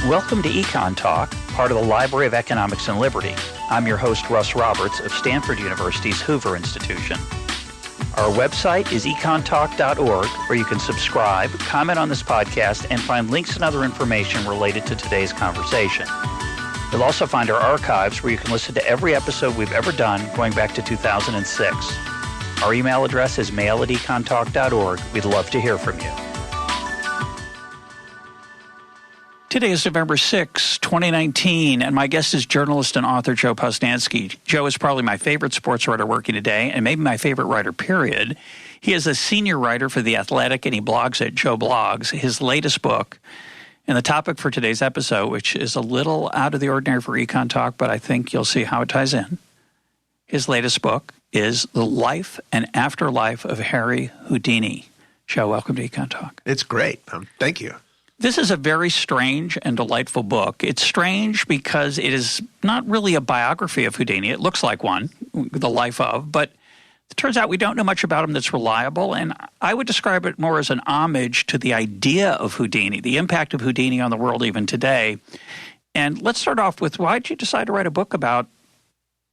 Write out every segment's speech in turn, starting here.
Welcome to EconTalk, part of the Library of Economics and Liberty. I'm your host, Russ Roberts of Stanford University's Hoover Institution. Our website is econtalk.org, where you can subscribe, comment on this podcast, and find links and other information related to today's conversation. You'll also find our archives where you can listen to every episode we've ever done going back to 2006. Our email address is mail@econtalk.org. We'd love to hear from you. Today is November 6, 2019, and my guest is journalist and author Joe Posnanski. Joe is probably my favorite sports writer working today, and maybe my favorite writer, period. He is a senior writer for The Athletic, and he blogs at Joe Blogs. His latest book, and the topic for today's episode, which is a little out of the ordinary for Econ Talk, but I think you'll see how it ties in. His latest book is The Life and Afterlife of Harry Houdini. Joe, welcome to Econ Talk. It's great. Thank you. This is a very strange and delightful book. It's strange because it is not really a biography of Houdini. It looks like one, the life of, but it turns out we don't know much about him that's reliable, and I would describe it more as an homage to the idea of Houdini, the impact of Houdini on the world even today. And let's start off with, why did you decide to write a book about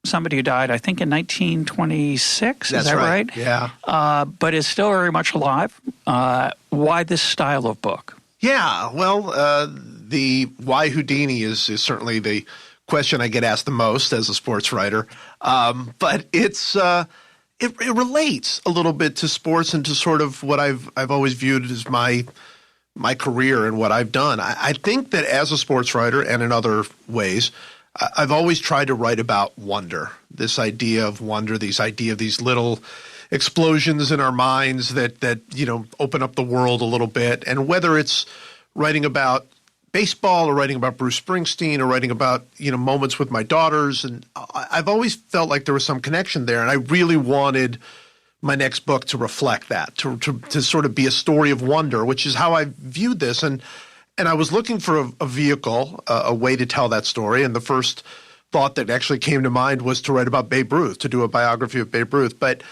somebody who died, I think, in 1926? That's is that right? Yeah. But is still very much alive. Why this style of book? Yeah, well, the why Houdini is certainly the question I get asked the most as a sports writer. But it's it relates a little bit to sports and to sort of what I've always viewed as my career and what I've done. I think that as a sports writer and in other ways, I've always tried to write about wonder. This idea of wonder, this idea of these little explosions in our minds that open up the world a little bit. And whether it's writing about baseball or writing about Bruce Springsteen or writing about moments with my daughters, and I've always felt like there was some connection there. And I really wanted my next book to reflect that, to sort of be a story of wonder, which is how I viewed this. And I was looking for a vehicle, a way to tell that story. And the first thought that actually came to mind was to write about Babe Ruth, to do a biography of Babe Ruth. But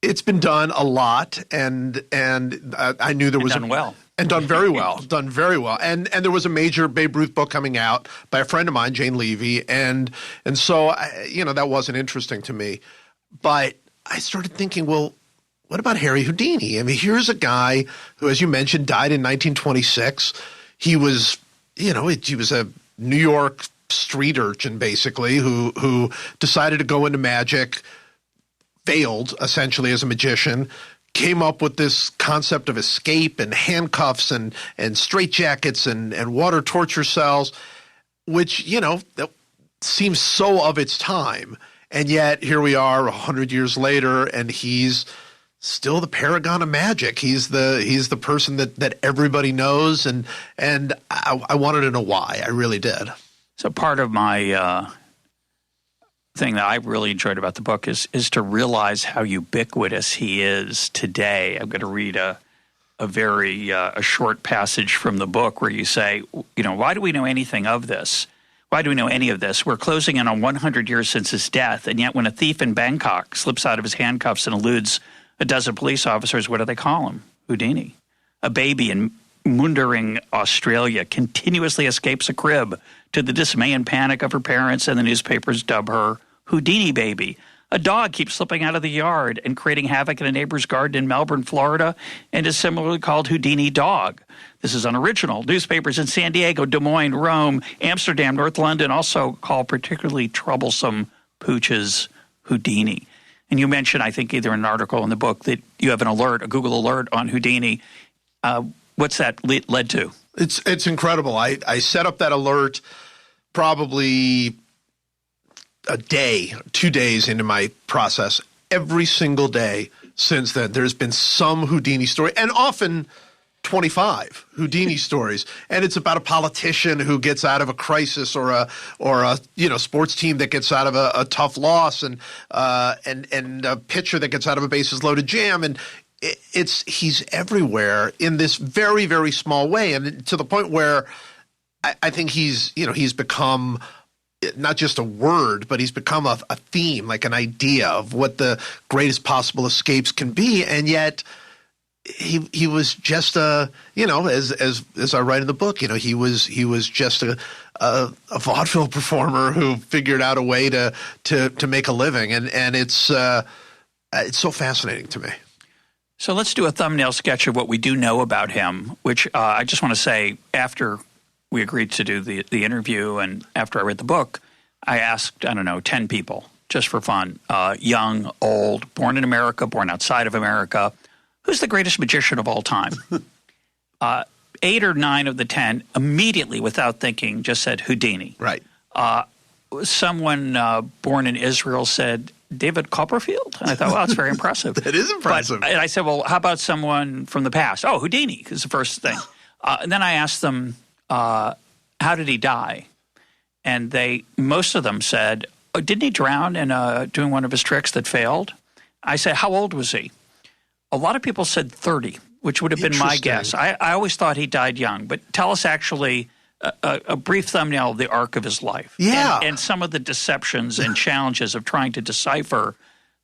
it's been done a lot, and I knew there was done well. And done very well, done very well. And there was a major Babe Ruth book coming out by a friend of mine, Jane Levy, and so that wasn't interesting to me. But I started thinking, well, what about Harry Houdini? I mean, here's a guy who, as you mentioned, died in 1926. He was, he was a New York street urchin, basically, who decided to go into magic, failed essentially as a magician, came up with this concept of escape and handcuffs and straitjackets and water torture cells, which, that seems so of its time. And yet here we are 100 years later, and he's still the paragon of magic. He's the person that everybody knows, and I wanted to know why. I really did. So part of my thing that I really enjoyed about the book is to realize how ubiquitous he is today. I'm going to read a very short passage from the book where you say, why do we know anything of this? Why do we know any of this? We're closing in on 100 years since his death, and yet when a thief in Bangkok slips out of his handcuffs and eludes a dozen police officers, what do they call him? Houdini. A baby in Mundering, Australia, continuously escapes a crib to the dismay and panic of her parents, and the newspapers dub her Houdini baby. A dog keeps slipping out of the yard and creating havoc in a neighbor's garden in Melbourne, Florida, and is similarly called Houdini dog. This is unoriginal. Newspapers in San Diego, Des Moines, Rome, Amsterdam, North London also call particularly troublesome pooches Houdini. And you mentioned, I think, either in an article in the book that you have a Google alert on Houdini. What's that led to? It's incredible. I set up that alert probably a day, 2 days into my process. Every single day since then, there's been some Houdini story, and often 25 Houdini stories. And it's about a politician who gets out of a crisis, or a sports team that gets out of a tough loss, and a pitcher that gets out of a bases loaded jam. And he's everywhere in this very, very small way, and to the point where I think he's become not just a word, but he's become a theme, like an idea of what the greatest possible escapes can be. And yet he was just as I write in the book, he was just a vaudeville performer who figured out a way to make a living, and it's so fascinating to me. So let's do a thumbnail sketch of what we do know about him, which I just want to say, after we agreed to do the interview and after I read the book, I asked, 10 people just for fun, young, old, born in America, born outside of America, who's the greatest magician of all time? 8 or 9 of the 10 immediately, without thinking, just said Houdini. Right. Someone born in Israel said David Copperfield. And I thought, well, that's very impressive. That is impressive. And I said, well, how about someone from the past? Oh, Houdini is the first thing. And then I asked them, how did he die? And most of them said, oh, didn't he drown in doing one of his tricks that failed? I said, how old was he? A lot of people said 30, which would have been my guess. I always thought he died young. But tell us actually a brief thumbnail of the arc of his life. Yeah. And some of the deceptions and challenges of trying to decipher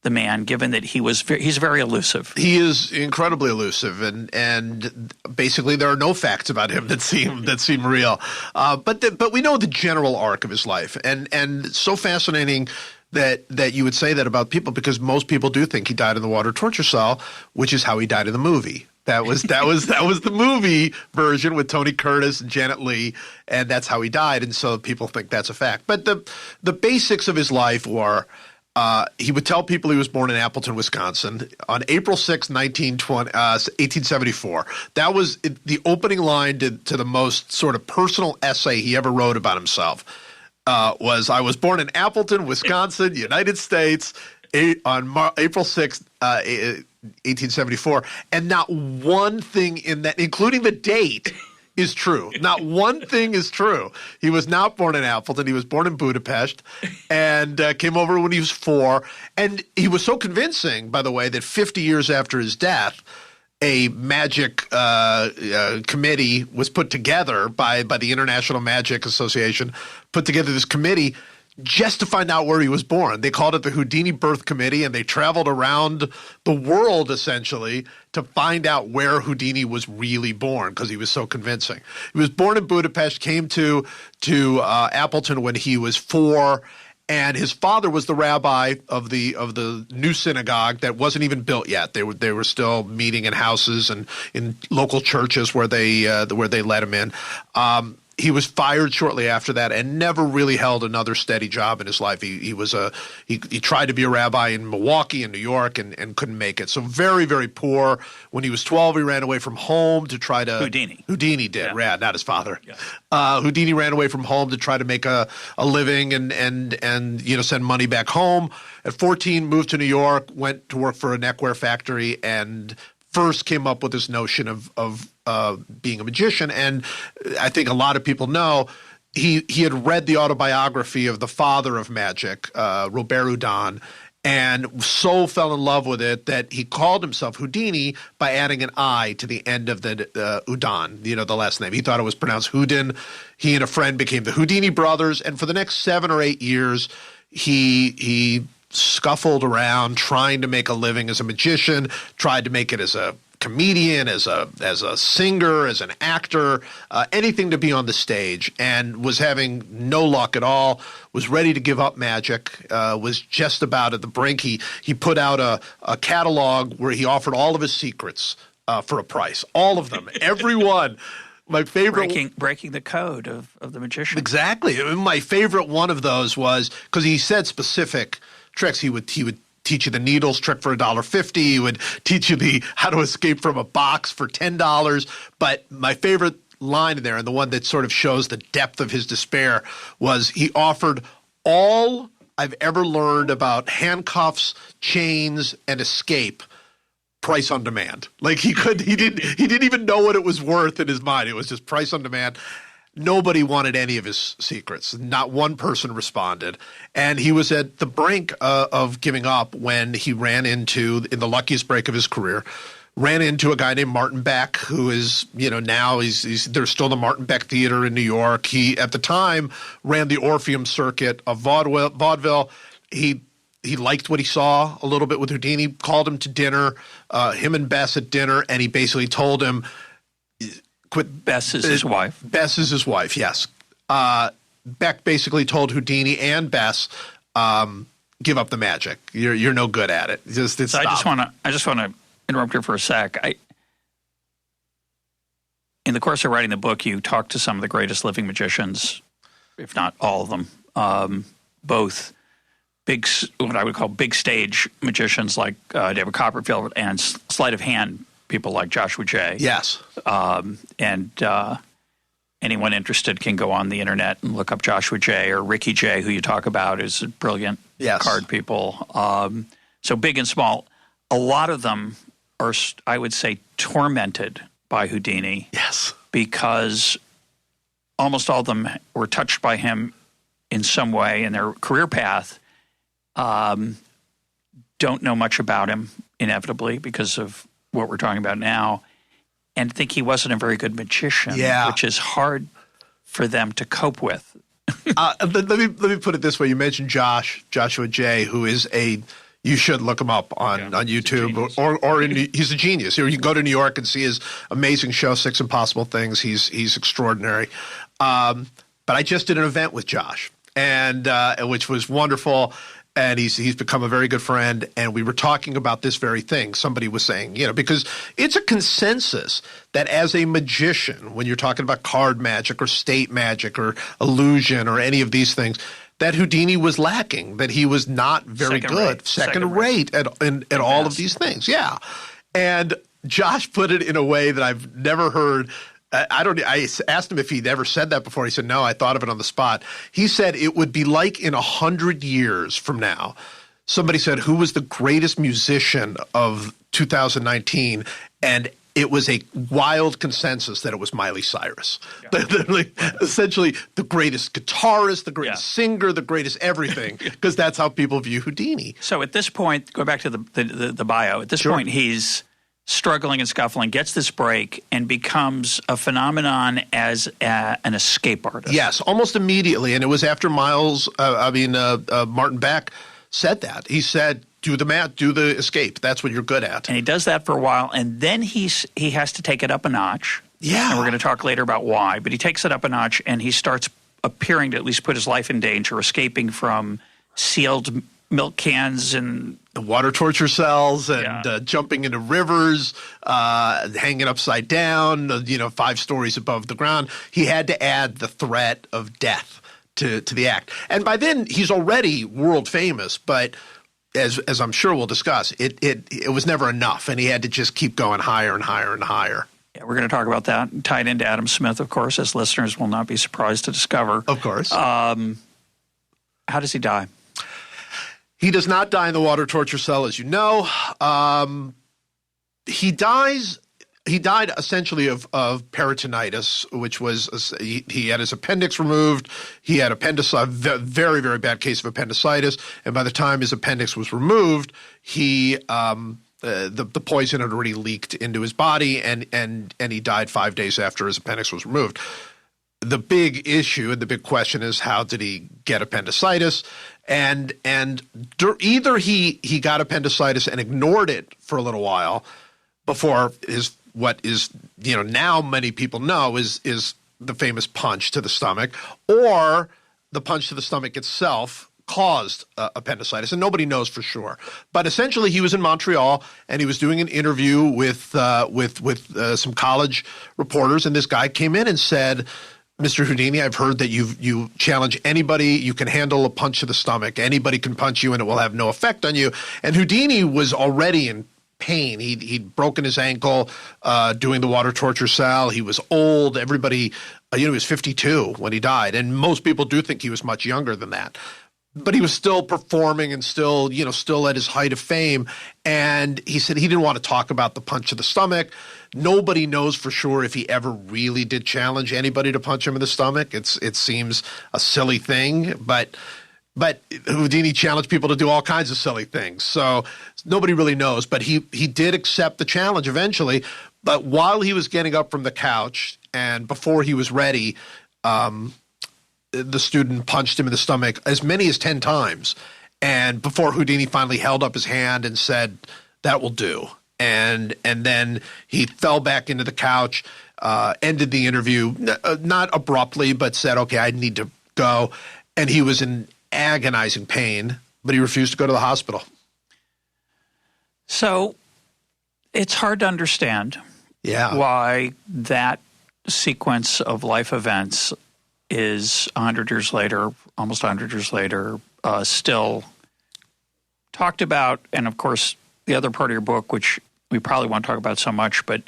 the man, given that he's very elusive. He is incredibly elusive, and basically there are no facts about him that seem real. But we know the general arc of his life, and it's so fascinating that you would say that about people, because most people do think he died in the water torture cell, which is how he died in the movie. That was the movie version with Tony Curtis and Janet Leigh, and that's how he died. And so people think that's a fact. But the basics of his life were he would tell people he was born in Appleton, Wisconsin, on April 6, 1874. That was the opening line to the most sort of personal essay he ever wrote about himself. Was I was born in Appleton, Wisconsin, United States, on April 6, 1874, and not one thing in that, including the date, is true. Not one thing is true. He was not born in Appleton. He was born in Budapest and came over when he was 4. And he was so convincing, by the way, that 50 years after his death, a magic committee was put together by the International Magic Association, put together this committee just to find out where he was born. They called it the Houdini Birth Committee, and they traveled around the world, essentially, to find out where Houdini was really born, because he was so convincing. He was born in Budapest, came to Appleton when he was 4, and his father was the rabbi of the new synagogue that wasn't even built yet. They were still meeting in houses and in local churches where they let him in. He was fired shortly after that and never really held another steady job in his life. He tried to be a rabbi in Milwaukee and New York and couldn't make it. So very, very poor. When he was 12, he ran away from home to try to Houdini did, yeah, not his father. Yeah. Houdini ran away from home to try to make a living and send money back home. At 14, moved to New York, went to work for a neckwear factory, and first came up with this notion of being a magician. And I think a lot of people know he had read the autobiography of the father of magic, Robert Houdin, and so fell in love with it that he called himself Houdini by adding an I to the end of the Houdin, the last name. He thought it was pronounced Houdin. He and a friend became the Houdini brothers, and for the next 7 or 8 years, he scuffled around trying to make a living as a magician, tried to make it as a comedian, as a singer, as an actor, anything to be on the stage, and was having no luck at all, was ready to give up magic, was just about at the brink. He put out a catalog where he offered all of his secrets for a price, all of them, every one. My favorite breaking the code of the magician. Exactly. My favorite one of those was, because he said specific tricks. He would teach you the needles trick for $1.50. He would teach you how to escape from a box for $10. But my favorite line in there, and the one that sort of shows the depth of his despair, was he offered all I've ever learned about handcuffs, chains, and escape, price on demand. Like he didn't even know what it was worth in his mind. It was just price on demand. Nobody wanted any of his secrets. Not one person responded. And he was at the brink of giving up when he ran into, in the luckiest break of his career, ran into a guy named Martin Beck, who is, now there's still the Martin Beck Theater in New York. He, at the time, ran the Orpheum circuit of vaudeville. He he liked what he saw a little bit with Houdini, called him to dinner, him and Bess at dinner, and he basically told him, quit. Bess is his wife. Bess is his wife, yes. Beck basically told Houdini and Bess, give up the magic. You're no good at it. Just I just want to interrupt you for a sec. In the course of writing the book, you talked to some of the greatest living magicians, if not all of them, both what I would call big stage magicians like David Copperfield and sleight of hand people like Joshua Jay. Yes. Anyone interested can go on the internet and look up Joshua Jay or Ricky Jay, who you talk about is a brilliant card people. So big and small. A lot of them are, I would say, tormented by Houdini. Yes. Because almost all of them were touched by him in some way in their career path, don't know much about him, inevitably, because of what we're talking about now, and think he wasn't a very good magician, which is hard for them to cope with. Let me put it this way. You mentioned Joshua Jay, who is you should look him up on YouTube, he's a genius. You can go to New York and see his amazing show, Six Impossible Things. He's extraordinary. But I just did an event with Josh, and which was wonderful. And he's become a very good friend, and we were talking about this very thing. Somebody was saying, because it's a consensus that as a magician, when you're talking about card magic or state magic or illusion or any of these things, that Houdini was lacking, that he was not very good, second rate at all of these things. Yeah. And Josh put it in a way that I've never heard. I asked him if he'd ever said that before. He said, no, I thought of it on the spot. He said it would be like in 100 years from now, somebody said, who was the greatest musician of 2019? And it was a wild consensus that it was Miley Cyrus. Yeah. Essentially the greatest guitarist, the greatest singer, the greatest everything, because that's how people view Houdini. So at this point, go back to the bio, at this point he's struggling and scuffling, gets this break, and becomes a phenomenon as an escape artist. Yes, almost immediately. And it was after Martin Beck said that. He said, do the escape. That's what you're good at. And he does that for a while, and then he has to take it up a notch. Yeah. And we're going to talk later about why. But he takes it up a notch, and he starts appearing to at least put his life in danger, escaping from sealed milk cans and the water torture cells and jumping into rivers, hanging upside down, 5 stories above the ground. He had to add the threat of death to the act. And by then he's already world famous, but as I'm sure we'll discuss, it was never enough, and he had to just keep going higher and higher and higher. Yeah, we're going to talk about that, tied into Adam Smith, of course, as listeners will not be surprised to discover. Of course. How does he die? He does not die in the water torture cell, as you know. He died essentially of peritonitis, which was he had his appendix removed. He had a very, very bad case of appendicitis, and by the time his appendix was removed, the poison had already leaked into his body, and he died 5 days after his appendix was removed. The big issue and the big question is, how did he get appendicitis? And either he got appendicitis and ignored it for a little while before what is now many people know is the famous punch to the stomach, or the punch to the stomach itself caused appendicitis, and nobody knows for sure. But essentially, he was in Montreal and he was doing an interview with some college reporters, and this guy came in and said, Mr. Houdini, I've heard that you challenge anybody. You can handle a punch to the stomach. Anybody can punch you and it will have no effect on you. And Houdini was already in pain. He'd broken his ankle doing the water torture cell. He was old. Everybody, he was 52 when he died. And most people do think he was much younger than that. But he was still performing and still at his height of fame. And he said he didn't want to talk about the punch to the stomach. Nobody knows for sure if he ever really did challenge anybody to punch him in the stomach. It seems a silly thing, but Houdini challenged people to do all kinds of silly things. So nobody really knows. But he did accept the challenge eventually. But while he was getting up from the couch and before he was ready, the student punched him in the stomach as many as 10 times. And before Houdini finally held up his hand and said, "That will do." And then he fell back into the couch, ended the interview, not abruptly, but said, "Okay, I need to go." And he was in agonizing pain, but he refused to go to the hospital. So it's hard to understand why that sequence of life events is 100 years later, almost 100 years later, still talked about. And, of course, the other part of your book, which we probably won't talk about so much, but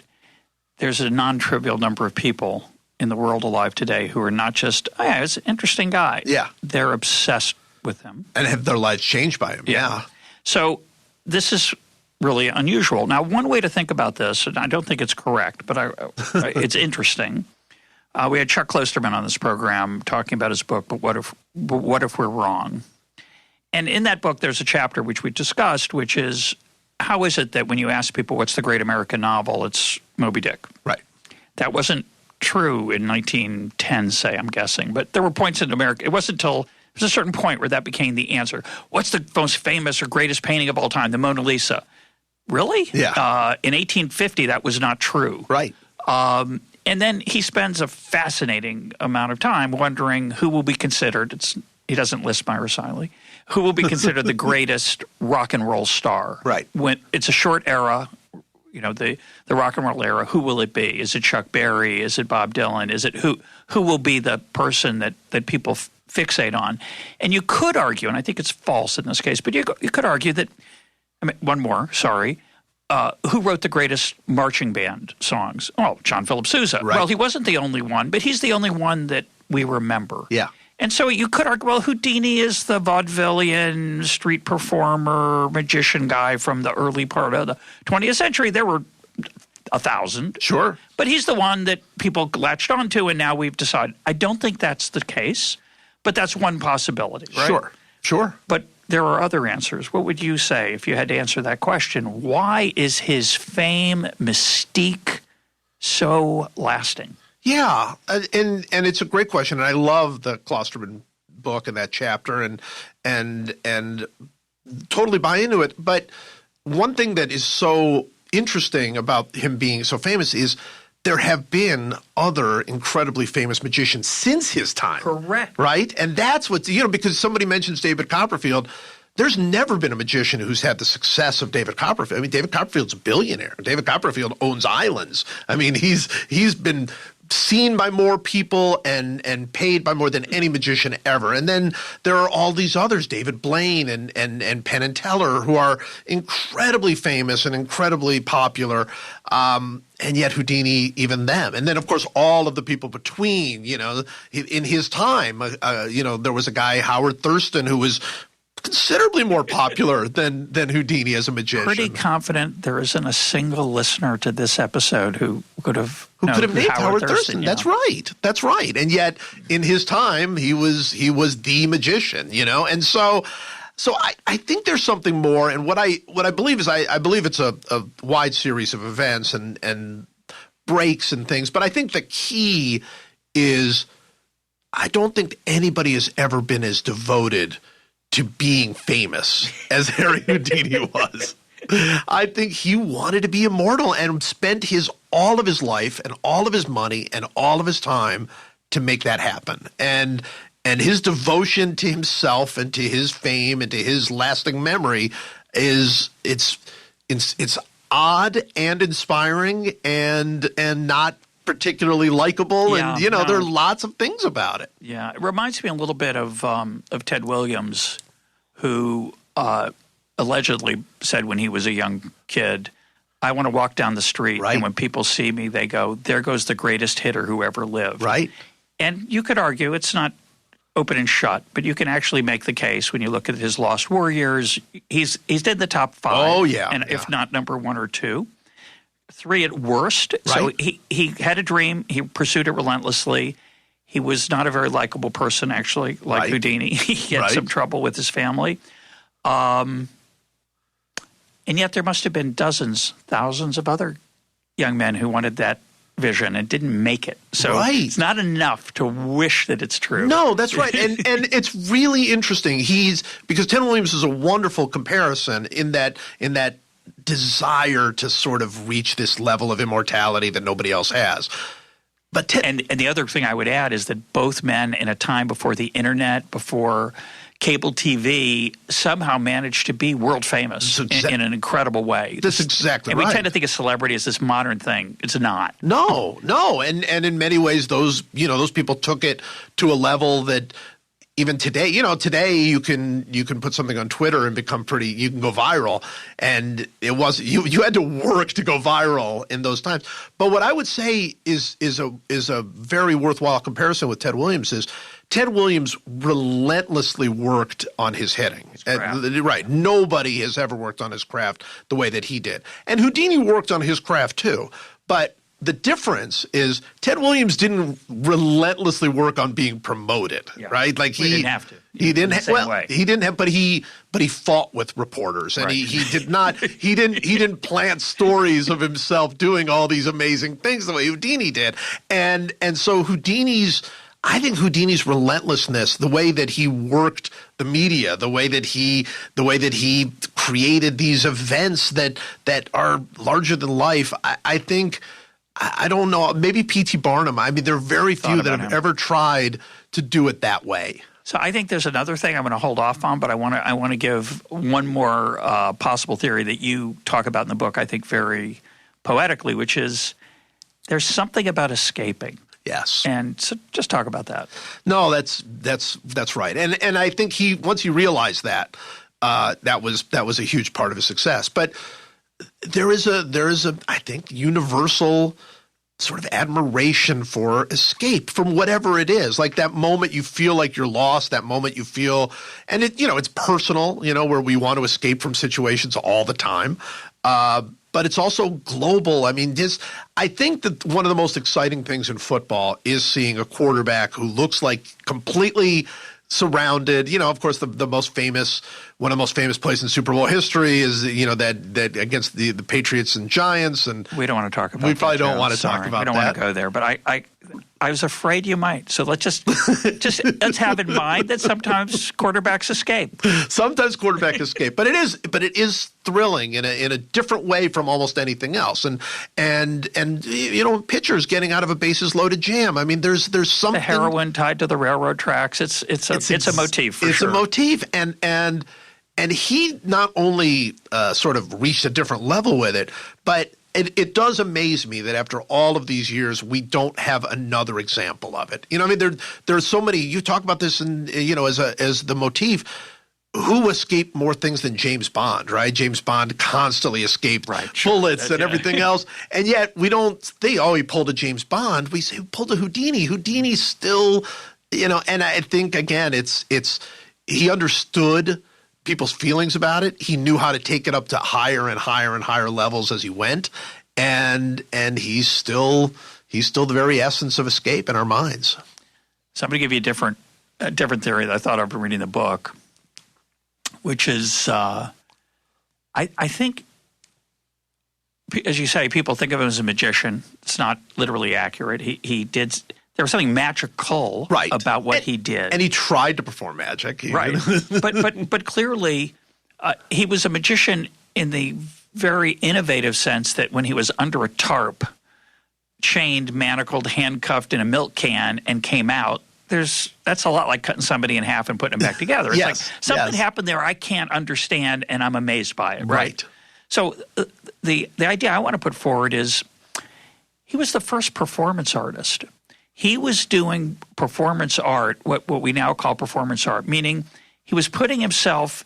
there's a non-trivial number of people in the world alive today who are not just, "Oh, yeah, it's an interesting guy." Yeah. They're obsessed with him. And have their lives changed by him. Yeah. So this is really unusual. Now, one way to think about this, and I don't think it's correct, but it's interesting. We had Chuck Klosterman on this program talking about his book, But What If We're Wrong? And in that book, there's a chapter which we discussed, which is, how is it that when you ask people what's the great American novel, it's Moby Dick? Right. That wasn't true in 1910, say, I'm guessing. But there were points in America. It wasn't until there was a certain point where that became the answer. What's the most famous or greatest painting of all time? The Mona Lisa. Really? Yeah. In 1850, that was not true. Right. And then he spends a fascinating amount of time wondering who will be considered. He doesn't list Myra Siley. Who will be considered the greatest rock and roll star? Right. When it's a short era, the rock and roll era. Who will it be? Is it Chuck Berry? Is it Bob Dylan? Is it who will be the person that people fixate on? And you could argue, and I think it's false in this case, but you could argue that. One more. Sorry. Who wrote the greatest marching band songs? Oh, John Philip Sousa. Right. Well, he wasn't the only one, but he's the only one that we remember. Yeah. And so you could argue, well, Houdini is the vaudevillian, street performer, magician guy from the early part of the 20th century. There were 1,000. Sure. But he's the one that people latched onto, and now we've decided. I don't think that's the case, but that's one possibility, right? Sure. But there are other answers. What would you say if you had to answer that question? Why is his fame, mystique so lasting? Yeah, and it's a great question, and I love the Klosterman book and that chapter, and totally buy into it. But one thing that is so interesting about him being so famous is there have been other incredibly famous magicians since his time. Correct. Right? And that's what's, because somebody mentions David Copperfield. There's never been a magician who's had the success of David Copperfield. I mean, David Copperfield's a billionaire. David Copperfield owns islands. I mean, he's been seen by more people and paid by more than any magician ever. And then there are all these others, David Blaine and Penn and Teller, who are incredibly famous and incredibly popular. And yet Houdini, even them. And then, of course, all of the people between, in his time, there was a guy, Howard Thurston, who was considerably more popular than Houdini as a magician. Pretty confident there isn't a single listener to this episode who could have named Howard Thurston. Yeah. That's right. And yet, in his time, he was the magician. And so I think there's something more. And what I believe is I believe it's a wide series of events and breaks and things. But I think the key is I don't think anybody has ever been as devoted to being famous as Harry Houdini was. I think he wanted to be immortal and spent all of his life and all of his money and all of his time to make that happen. And his devotion to himself and to his fame and to his lasting memory it's odd and inspiring and not particularly likable. Yeah, and there are lots of things about it. Yeah, it reminds me a little bit of Ted Williams, who allegedly said when he was a young kid, I want to walk down the street, right. And when people see me, they go, there goes the greatest hitter who ever lived. Right. And you could argue it's not open and shut, but you can actually make the case when you look at his Lost Warriors, he's in the top 5. Oh, yeah. And if not number 1 or 2. 3 at worst. Right. So he had a dream. He pursued it relentlessly. He was not a very likable person, actually, like right. Houdini. He had right. some trouble with his family. And yet there must have been dozens, thousands of other young men who wanted that vision and didn't make it. So it's not enough to wish that it's true. No, that's right. And it's really interesting. Because Ted Williams is a wonderful comparison in that desire to sort of reach this level of immortality that nobody else has. But and the other thing I would add is that both men in a time before the internet, before cable TV, somehow managed to be world famous in an incredible way. That's exactly right. And we tend to think of celebrity as this modern thing. It's not. No. And in many ways, those people took it to a level that even today, today you can put something on Twitter and become you can go viral. And it was you had to work to go viral in those times. But what I would say is a very worthwhile comparison with Ted Williams is Ted Williams relentlessly worked on his hitting. Right. Nobody has ever worked on his craft the way that he did. And Houdini worked on his craft too. But the difference is Ted Williams didn't relentlessly work on being promoted, right? Like he didn't have to. He didn't. He didn't have. But he fought with reporters, and he did not. He didn't plant stories of himself doing all these amazing things the way Houdini did, and so I think Houdini's relentlessness, the way that he worked the media, the way that he created these events that are larger than life, I think. I don't know, maybe P.T. Barnum. I mean, there are very few that have ever tried to do it that way. So I think there's another thing I'm going to hold off on, but I want to give one more possible theory that you talk about in the book, I think very poetically, which is there's something about escaping. Yes. And so just talk about that. No, that's right. And I think once he realized that, that was a huge part of his success. But there is a I think universal sort of admiration for escape from whatever it is. Like that moment you feel like you're lost, that moment you feel, and it's personal, where we want to escape from situations all the time. But it's also global. I mean, I think that one of the most exciting things in football is seeing a quarterback who looks like completely surrounded. Of course, one of the most famous plays in Super Bowl history is that against the Patriots and Giants. And we don't want to talk about. We probably don't want to talk about that. We don't want to go there. But I was afraid you might. So let's just let's have in mind that sometimes quarterbacks escape. Sometimes quarterbacks escape, but it is thrilling in a different way from almost anything else. And pitchers getting out of a bases loaded jam. I mean, there's something. The heroin tied to the railroad tracks. It's a motif for sure. It's a motif, and he not only sort of reached a different level with it, but it does amaze me that after all of these years, we don't have another example of it. I mean, there's so many. You talk about this, as the motif. Who escaped more things than James Bond? Right? James Bond constantly escaped bullets and everything else, and yet we don't think, he pulled a James Bond. We say he pulled a Houdini. Houdini's still, and I think again, it's he understood people's feelings about it. He knew how to take it up to higher and higher and higher levels as he went, and he's still the very essence of escape in our minds. So I'm going to give you a different theory that I thought of reading the book, which is I think, as you say, people think of him as a magician. It's not literally accurate. He did. There was something magical about what he did. And he tried to perform magic. Right. but clearly he was a magician in the very innovative sense that when he was under a tarp, chained, manacled, handcuffed in a milk can and came out, that's a lot like cutting somebody in half and putting them back together. It's like something happened there I can't understand and I'm amazed by it. Right. So the idea I want to put forward is he was the first performance artist. He was doing performance art, what we now call performance art, meaning he made himself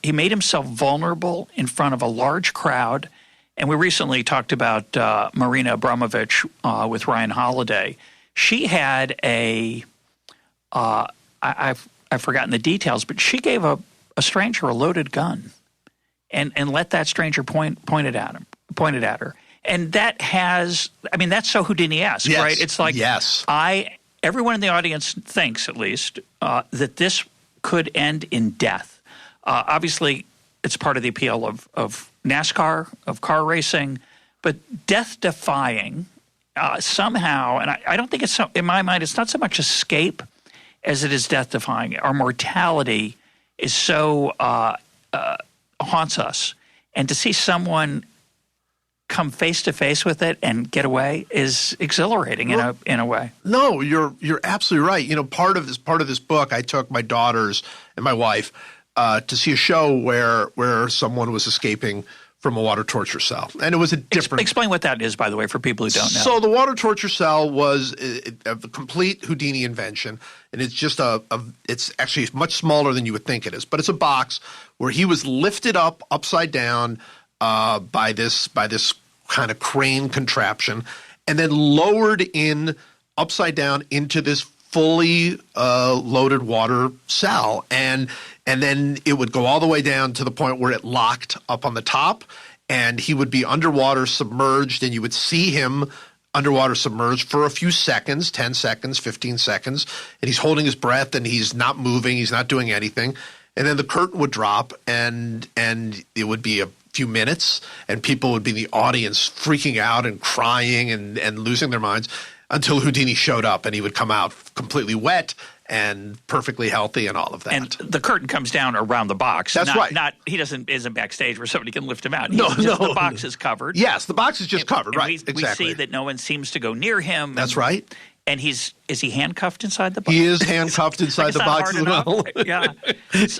vulnerable in front of a large crowd. And we recently talked about Marina Abramovich with Ryan Holiday. She had I've forgotten the details, but she gave a stranger a loaded gun and let that stranger point it at her. And that's so Houdini-esque, right? It's like everyone in the audience thinks, at least, that this could end in death. Obviously, it's part of the appeal of NASCAR, of car racing, but death-defying somehow, and I don't think it's so, in my mind, it's not so much escape as it is death-defying. Our mortality is so haunts us, and to see someone come face to face with it and get away is exhilarating in a way. No, you're absolutely right. You know, part of this book, I took my daughters and my wife to see a show where someone was escaping from a water torture cell, and it was a different. Explain what that is, by the way, for people who don't know. So the water torture cell was a complete Houdini invention, and it's just it's actually much smaller than you would think it is, but it's a box where he was lifted up upside down by this kind of crane contraption, and then lowered in upside down into this fully loaded water cell, and then it would go all the way down to the point where it locked up on the top, and he would be underwater submerged, and you would see him underwater submerged for a few seconds, 10 seconds, 15 seconds, and he's holding his breath, and he's not moving, he's not doing anything, and then the curtain would drop, and it would be a few minutes, and people would be in the audience freaking out and crying and losing their minds until Houdini showed up, and he would come out completely wet and perfectly healthy and all of that. And the curtain comes down around the box. That's right. Not he isn't backstage where somebody can lift him out. No. The box is covered. Yes, the box is just covered. Right. We exactly. see that no one seems to go near him. That's right. And is he handcuffed inside the box? He is handcuffed inside the box as well. Yeah.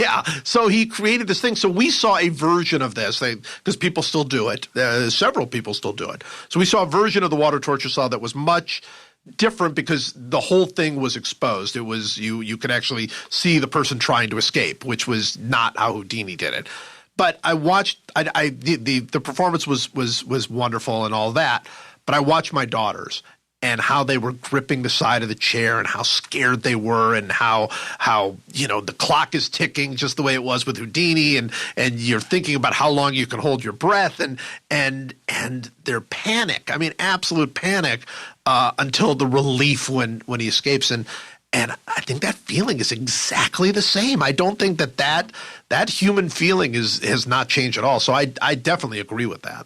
Yeah. So he created this thing. So we saw a version of this because people still do it. Several people still do it. So we saw a version of the water torture cell that was much different because the whole thing was exposed. It was you could actually see the person trying to escape, which was not how Houdini did it. But I watched the performance was wonderful and all that. But I watched my daughters and how they were gripping the side of the chair and how scared they were and how the clock is ticking just the way it was with Houdini and you're thinking about how long you can hold your breath and their panic. I mean, absolute panic until the relief when he escapes. And I think that feeling is exactly the same. I don't think that human feeling has not changed at all. So I definitely agree with that.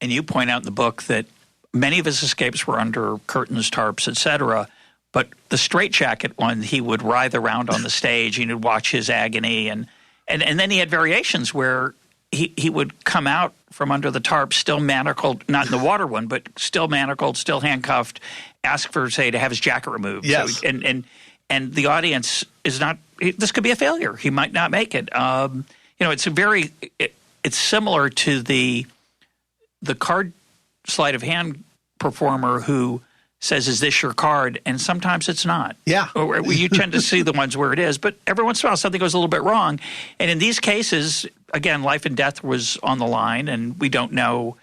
And you point out in the book that many of his escapes were under curtains, tarps, etc. But the straitjacket one, he would writhe around on the stage and he'd watch his agony. And then he had variations where he would come out from under the tarp still manacled, not in the water one, but still manacled, still handcuffed, ask for, say, to have his jacket removed. Yes. So, and the audience is not – this could be a failure. He might not make it. It's similar to the card sleight of hand performer who says, "Is this your card?" And sometimes it's not. Yeah. Or you tend to see the ones where it is, but every once in a while something goes a little bit wrong. And in these cases, again, life and death was on the line, and we don't know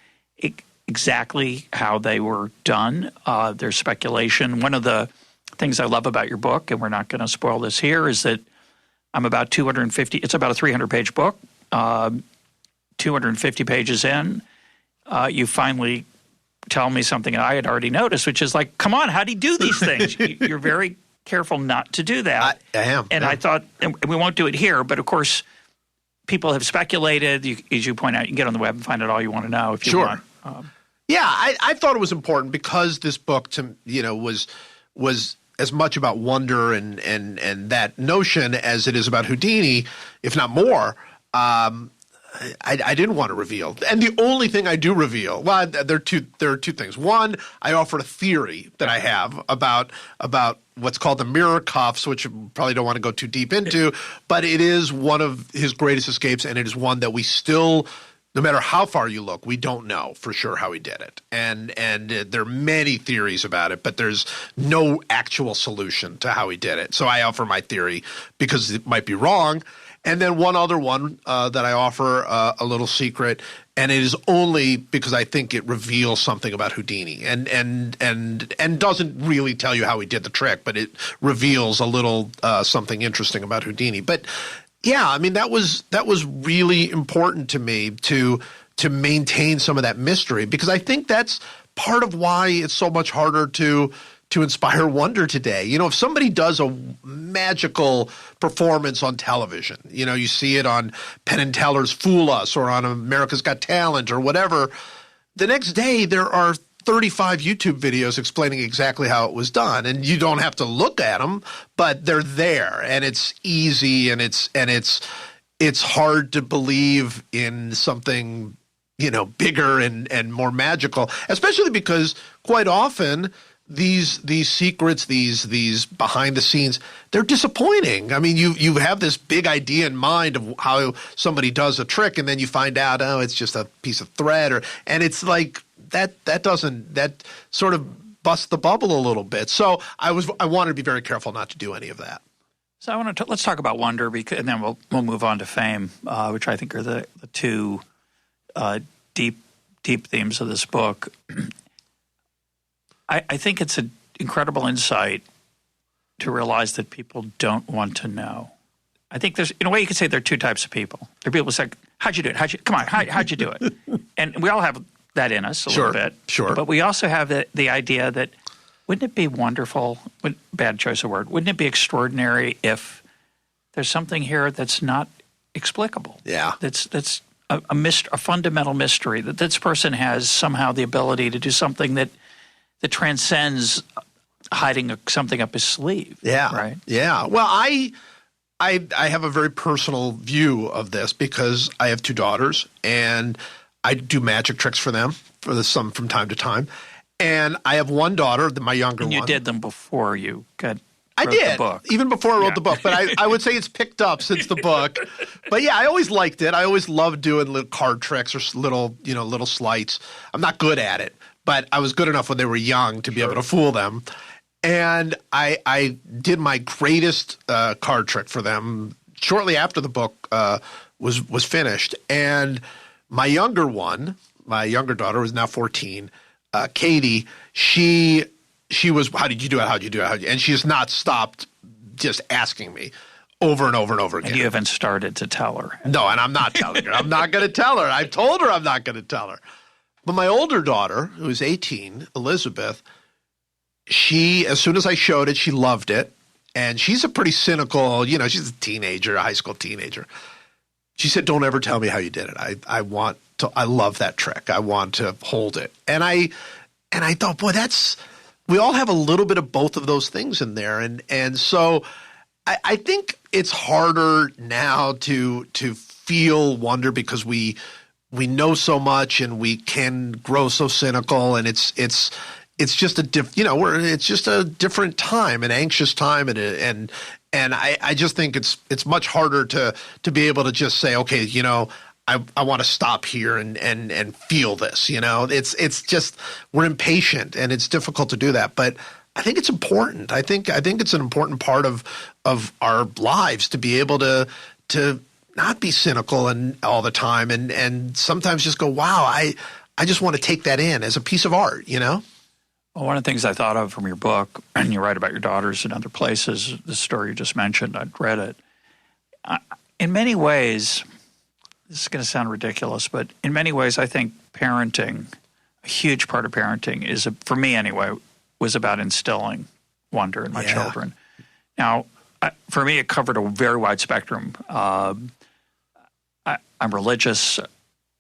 exactly how they were done. There's speculation. One of the things I love about your book, and we're not going to spoil this here, is that I'm about 250 – it's about a 300-page book, 250 pages in. You finally tell me something I had already noticed, which is like, come on, how do you do these things? You're very careful not to do that. I am. And I thought, and we won't do it here, but of course, people have speculated. As you point out, you can get on the web and find out all you want to know if you want. Yeah, I thought it was important because this book was as much about wonder and that notion as it is about Houdini, if not more. I didn't want to reveal. And the only thing I do reveal, well, there are two things. One, I offered a theory that I have about what's called the mirror cuffs, which you probably don't want to go too deep into, but it is one of his greatest escapes, and it is one that we still, no matter how far you look, we don't know for sure how he did it. And there are many theories about it, but there's no actual solution to how he did it. So I offer my theory because it might be wrong. And then one other one that I offer a little secret, and it is only because I think it reveals something about Houdini, and doesn't really tell you how he did the trick, but it reveals a little something interesting about Houdini. But yeah, I mean that was really important to me to maintain some of that mystery, because I think that's part of why it's so much harder to inspire wonder today. You know, if somebody does a magical performance on television, you know, you see it on Penn and Teller's Fool Us or on America's Got Talent or whatever, the next day there are 35 YouTube videos explaining exactly how it was done, and you don't have to look at them, but they're there, and it's easy, and it's hard to believe in something, bigger and more magical, especially because quite often these secrets, these behind the scenes, they're disappointing. I mean, you have this big idea in mind of how somebody does a trick, and then you find out, oh, it's just a piece of thread, and it's like that sort of busts the bubble a little bit. So I wanted to be very careful not to do any of that. So let's talk about wonder, and then we'll move on to fame, which I think are the two deep themes of this book. I think it's an incredible insight to realize that people don't want to know. I think there's, in a way, you could say there are two types of people. There are people who say, "How'd you do it? How'd you do it?" And we all have that in us a little bit. Sure. But we also have the idea that, wouldn't it be wonderful? Bad choice of word. Wouldn't it be extraordinary if there's something here that's not explicable? Yeah. That's a fundamental mystery, that this person has somehow the ability to do something that transcends hiding something up his sleeve. Yeah. Right. Yeah. Well, I have a very personal view of this because I have two daughters, and I do magic tricks for them some from time to time. And I have one daughter, my younger one. And you did them before you wrote the book. Even before I wrote the book. But I would say it's picked up since the book. But yeah, I always liked it. I always loved doing little card tricks or little sleights. I'm not good at it, but I was good enough when they were young to be able to fool them. And I did my greatest card trick for them shortly after the book was finished. And my younger daughter, who's now 14, Katie, she was, "How did you do it? How'd you do it?" And she has not stopped just asking me over and over and over again. And you haven't started to tell her. No, and I'm not telling her. I'm not going to tell her. I told her I'm not going to tell her. But my older daughter, who's 18, Elizabeth, as soon as I showed it, she loved it. And she's a pretty cynical, she's a teenager, a high school teenager. She said, "Don't ever tell me how you did it. I love that trick. I want to hold it." And I thought, boy, we all have a little bit of both of those things in there. And so I think it's harder now to feel wonder because we know so much and we can grow so cynical, and it's just it's just a different time, an anxious time, and I just think it's much harder to be able to just say, okay, I want to stop here and feel this. It's just, we're impatient, and it's difficult to do that. But I think it's important. I think it's an important part of our lives to be able to not be cynical and all the time, and sometimes just go, wow, I just want to take that in as a piece of art. Well, one of the things I thought of from your book, and you write about your daughters in other places, the story you just mentioned, I'd read it. In many ways, this is going to sound ridiculous, but in many ways, I think parenting, a huge part of parenting is, for me anyway, was about instilling wonder in my children. Now, for me, it covered a very wide spectrum. I'm religious.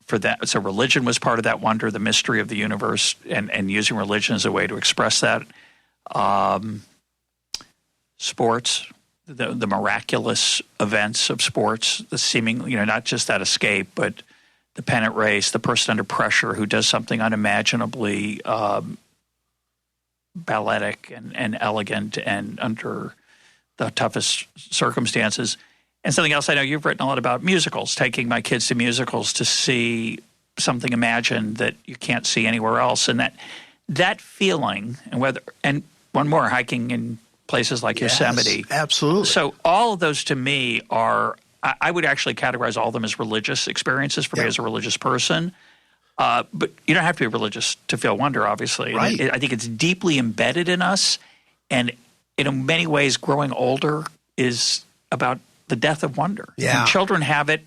For that, so religion was part of that wonder, the mystery of the universe, and using religion as a way to express that. Sports, the miraculous events of sports, the seeming, not just that escape, but the pennant race, the person under pressure who does something unimaginably balletic and elegant and under the toughest circumstances. And something else I know you've written a lot about, musicals, taking my kids to musicals to see something imagined that you can't see anywhere else. And that feeling, and one more, hiking in places like Yosemite. Absolutely. So all of those to me are, I would actually categorize all of them as religious experiences for me as a religious person. But you don't have to be religious to feel wonder, obviously. Right. I think it's deeply embedded in us. And in many ways, growing older is about the death of wonder. Yeah. And children have it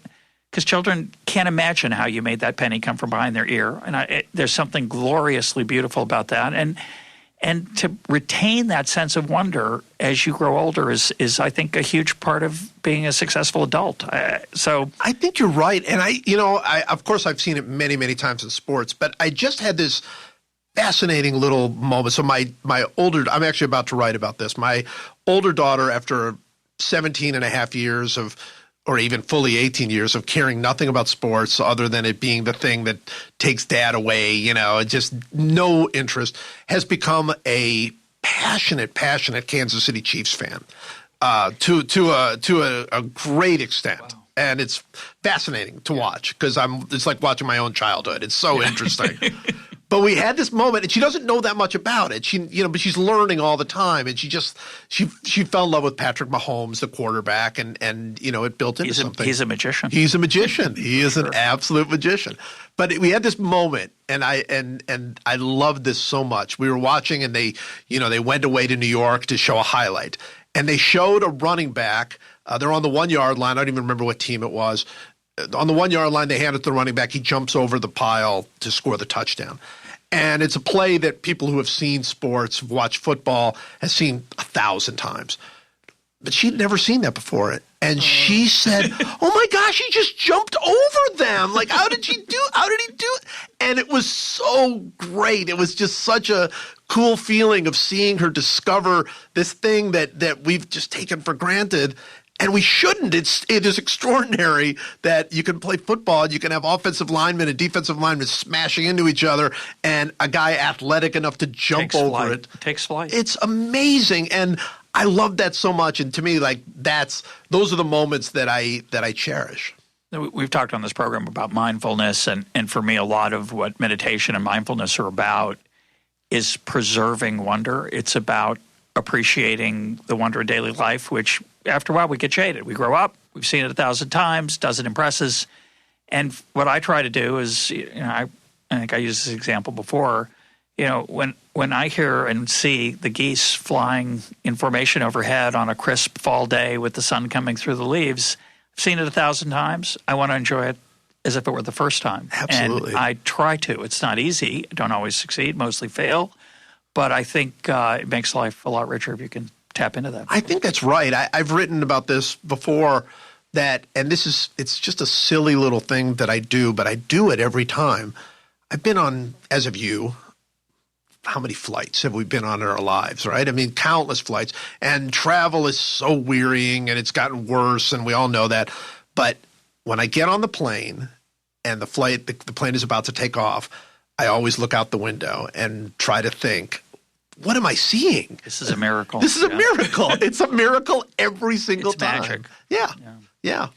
because children can't imagine how you made that penny come from behind their ear. And there's something gloriously beautiful about that. And to retain that sense of wonder as you grow older is I think, a huge part of being a successful adult. So I think you're right. And of course, I've seen it many, many times in sports, but I just had this fascinating little moment. So I'm actually about to write about this. My older daughter, after 17 and a half years or even fully 18 years of caring nothing about sports other than it being the thing that takes dad away, just no interest, has become a passionate Kansas City Chiefs fan to a great extent. Wow. And it's fascinating to watch because it's like watching my own childhood. It's so interesting. But we had this moment, and she doesn't know that much about it. But she's learning all the time, and she fell in love with Patrick Mahomes, the quarterback, and it built into something. He's a magician. He's a magician. He is an absolute magician. But we had this moment, and I loved this so much. We were watching, and they went away to New York to show a highlight, and they showed a running back. They're on the 1 yard line. I don't even remember what team it was. On the 1 yard line, they hand it to the running back. He jumps over the pile to score the touchdown. And it's a play that people who have seen sports, watched football, has seen 1,000 times. But she'd never seen that before. And she said, "Oh my gosh, he just jumped over them. Like, how did he do it?" And it was so great. It was just such a cool feeling of seeing her discover this thing that we've just taken for granted. And we shouldn't. It is extraordinary that you can play football and you can have offensive linemen and defensive linemen smashing into each other and a guy athletic enough to jump over it. Takes flight. It's amazing. And I love that so much. And to me, like those are the moments that I cherish. We've talked on this program about mindfulness, and for me, a lot of what meditation and mindfulness are about is preserving wonder. It's about appreciating the wonder of daily life, which after a while we get jaded. We grow up, we've seen it 1,000 times, doesn't impress us. And what I try to do is, I think I used this example before, when I hear and see the geese flying in formation overhead on a crisp fall day with the sun coming through the leaves, I've seen it 1,000 times. I want to enjoy it as if it were the first time. Absolutely. And I try to. It's not easy. I don't always succeed, mostly fail. But I think it makes life a lot richer if you can tap into that. I think that's right. I've written about this before it's just a silly little thing that I do, but I do it every time. I've been on, as have you, how many flights have we been on in our lives, right? I mean, countless flights. And travel is so wearying, and it's gotten worse, and we all know that. But when I get on the plane and the plane is about to take off, I always look out the window and try to think, what am I seeing? This is a miracle. This is a miracle. It's a miracle every single time. It's magic. Yeah.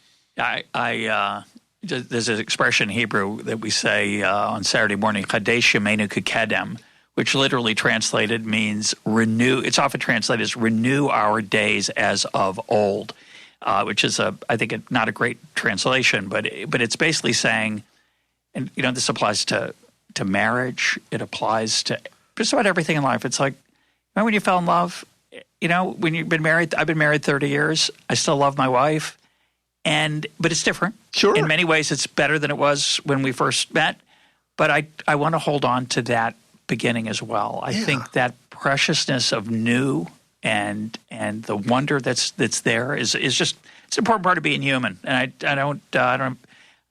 There's an expression in Hebrew that we say on Saturday morning, Chadesh Yameinu Kekedem, which literally translated means renew. It's often translated as renew our days as of old, which is I think not a great translation, but it's basically saying, and this applies to marriage. It applies to just about everything in life. It's like, remember when you fell in love? When you've been married, I've been married 30 years. I still love my wife. But it's different. Sure. In many ways, it's better than it was when we first met. But I want to hold on to that beginning as well. I think that preciousness of new and the wonder that's there is just, it's an important part of being human. And I don't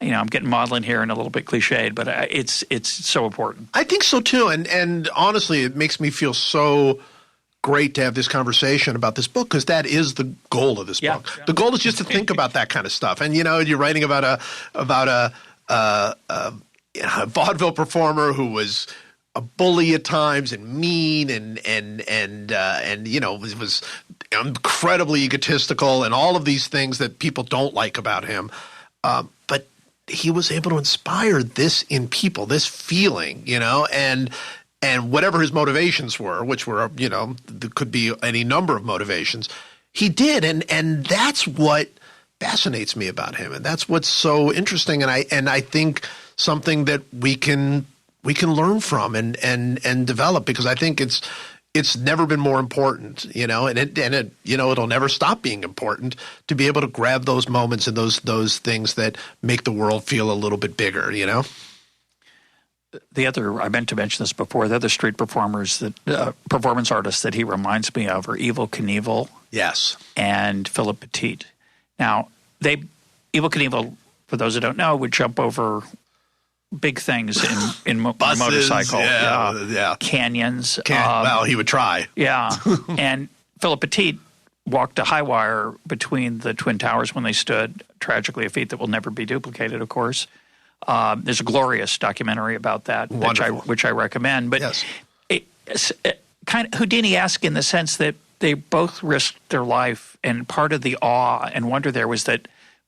I'm getting maudlin here and a little bit cliched, but it's so important. I think so too, and honestly, it makes me feel so great to have this conversation about this book because that is the goal of this book. Yeah. The goal is just to think about that kind of stuff, and you're writing about a vaudeville performer who was a bully at times and mean and was incredibly egotistical and all of these things that people don't like about him, but he was able to inspire this in people, this feeling, and whatever his motivations were, which were, there could be any number of motivations, he did. And that's what fascinates me about him. And that's what's so interesting. And I think something that we can learn from and develop, because I think it's never been more important, and it'll never stop being important to be able to grab those moments and those things that make the world feel a little bit bigger, The other, I meant to mention this before, the other street performers performance artists that he reminds me of are Evel Knievel. Yes. And Philip Petit. Now, Evel Knievel, for those who don't know, would jump over big things in Buses, motorcycle. yeah. Canyons. Well, he would try. Yeah. And Philip Petit walked a high wire between the Twin Towers when they stood, tragically a feat that will never be duplicated, of course. There's a glorious documentary about that, which I recommend. But yes. It's kind of Houdini-esque in the sense that they both risked their life, and part of the awe and wonder there was they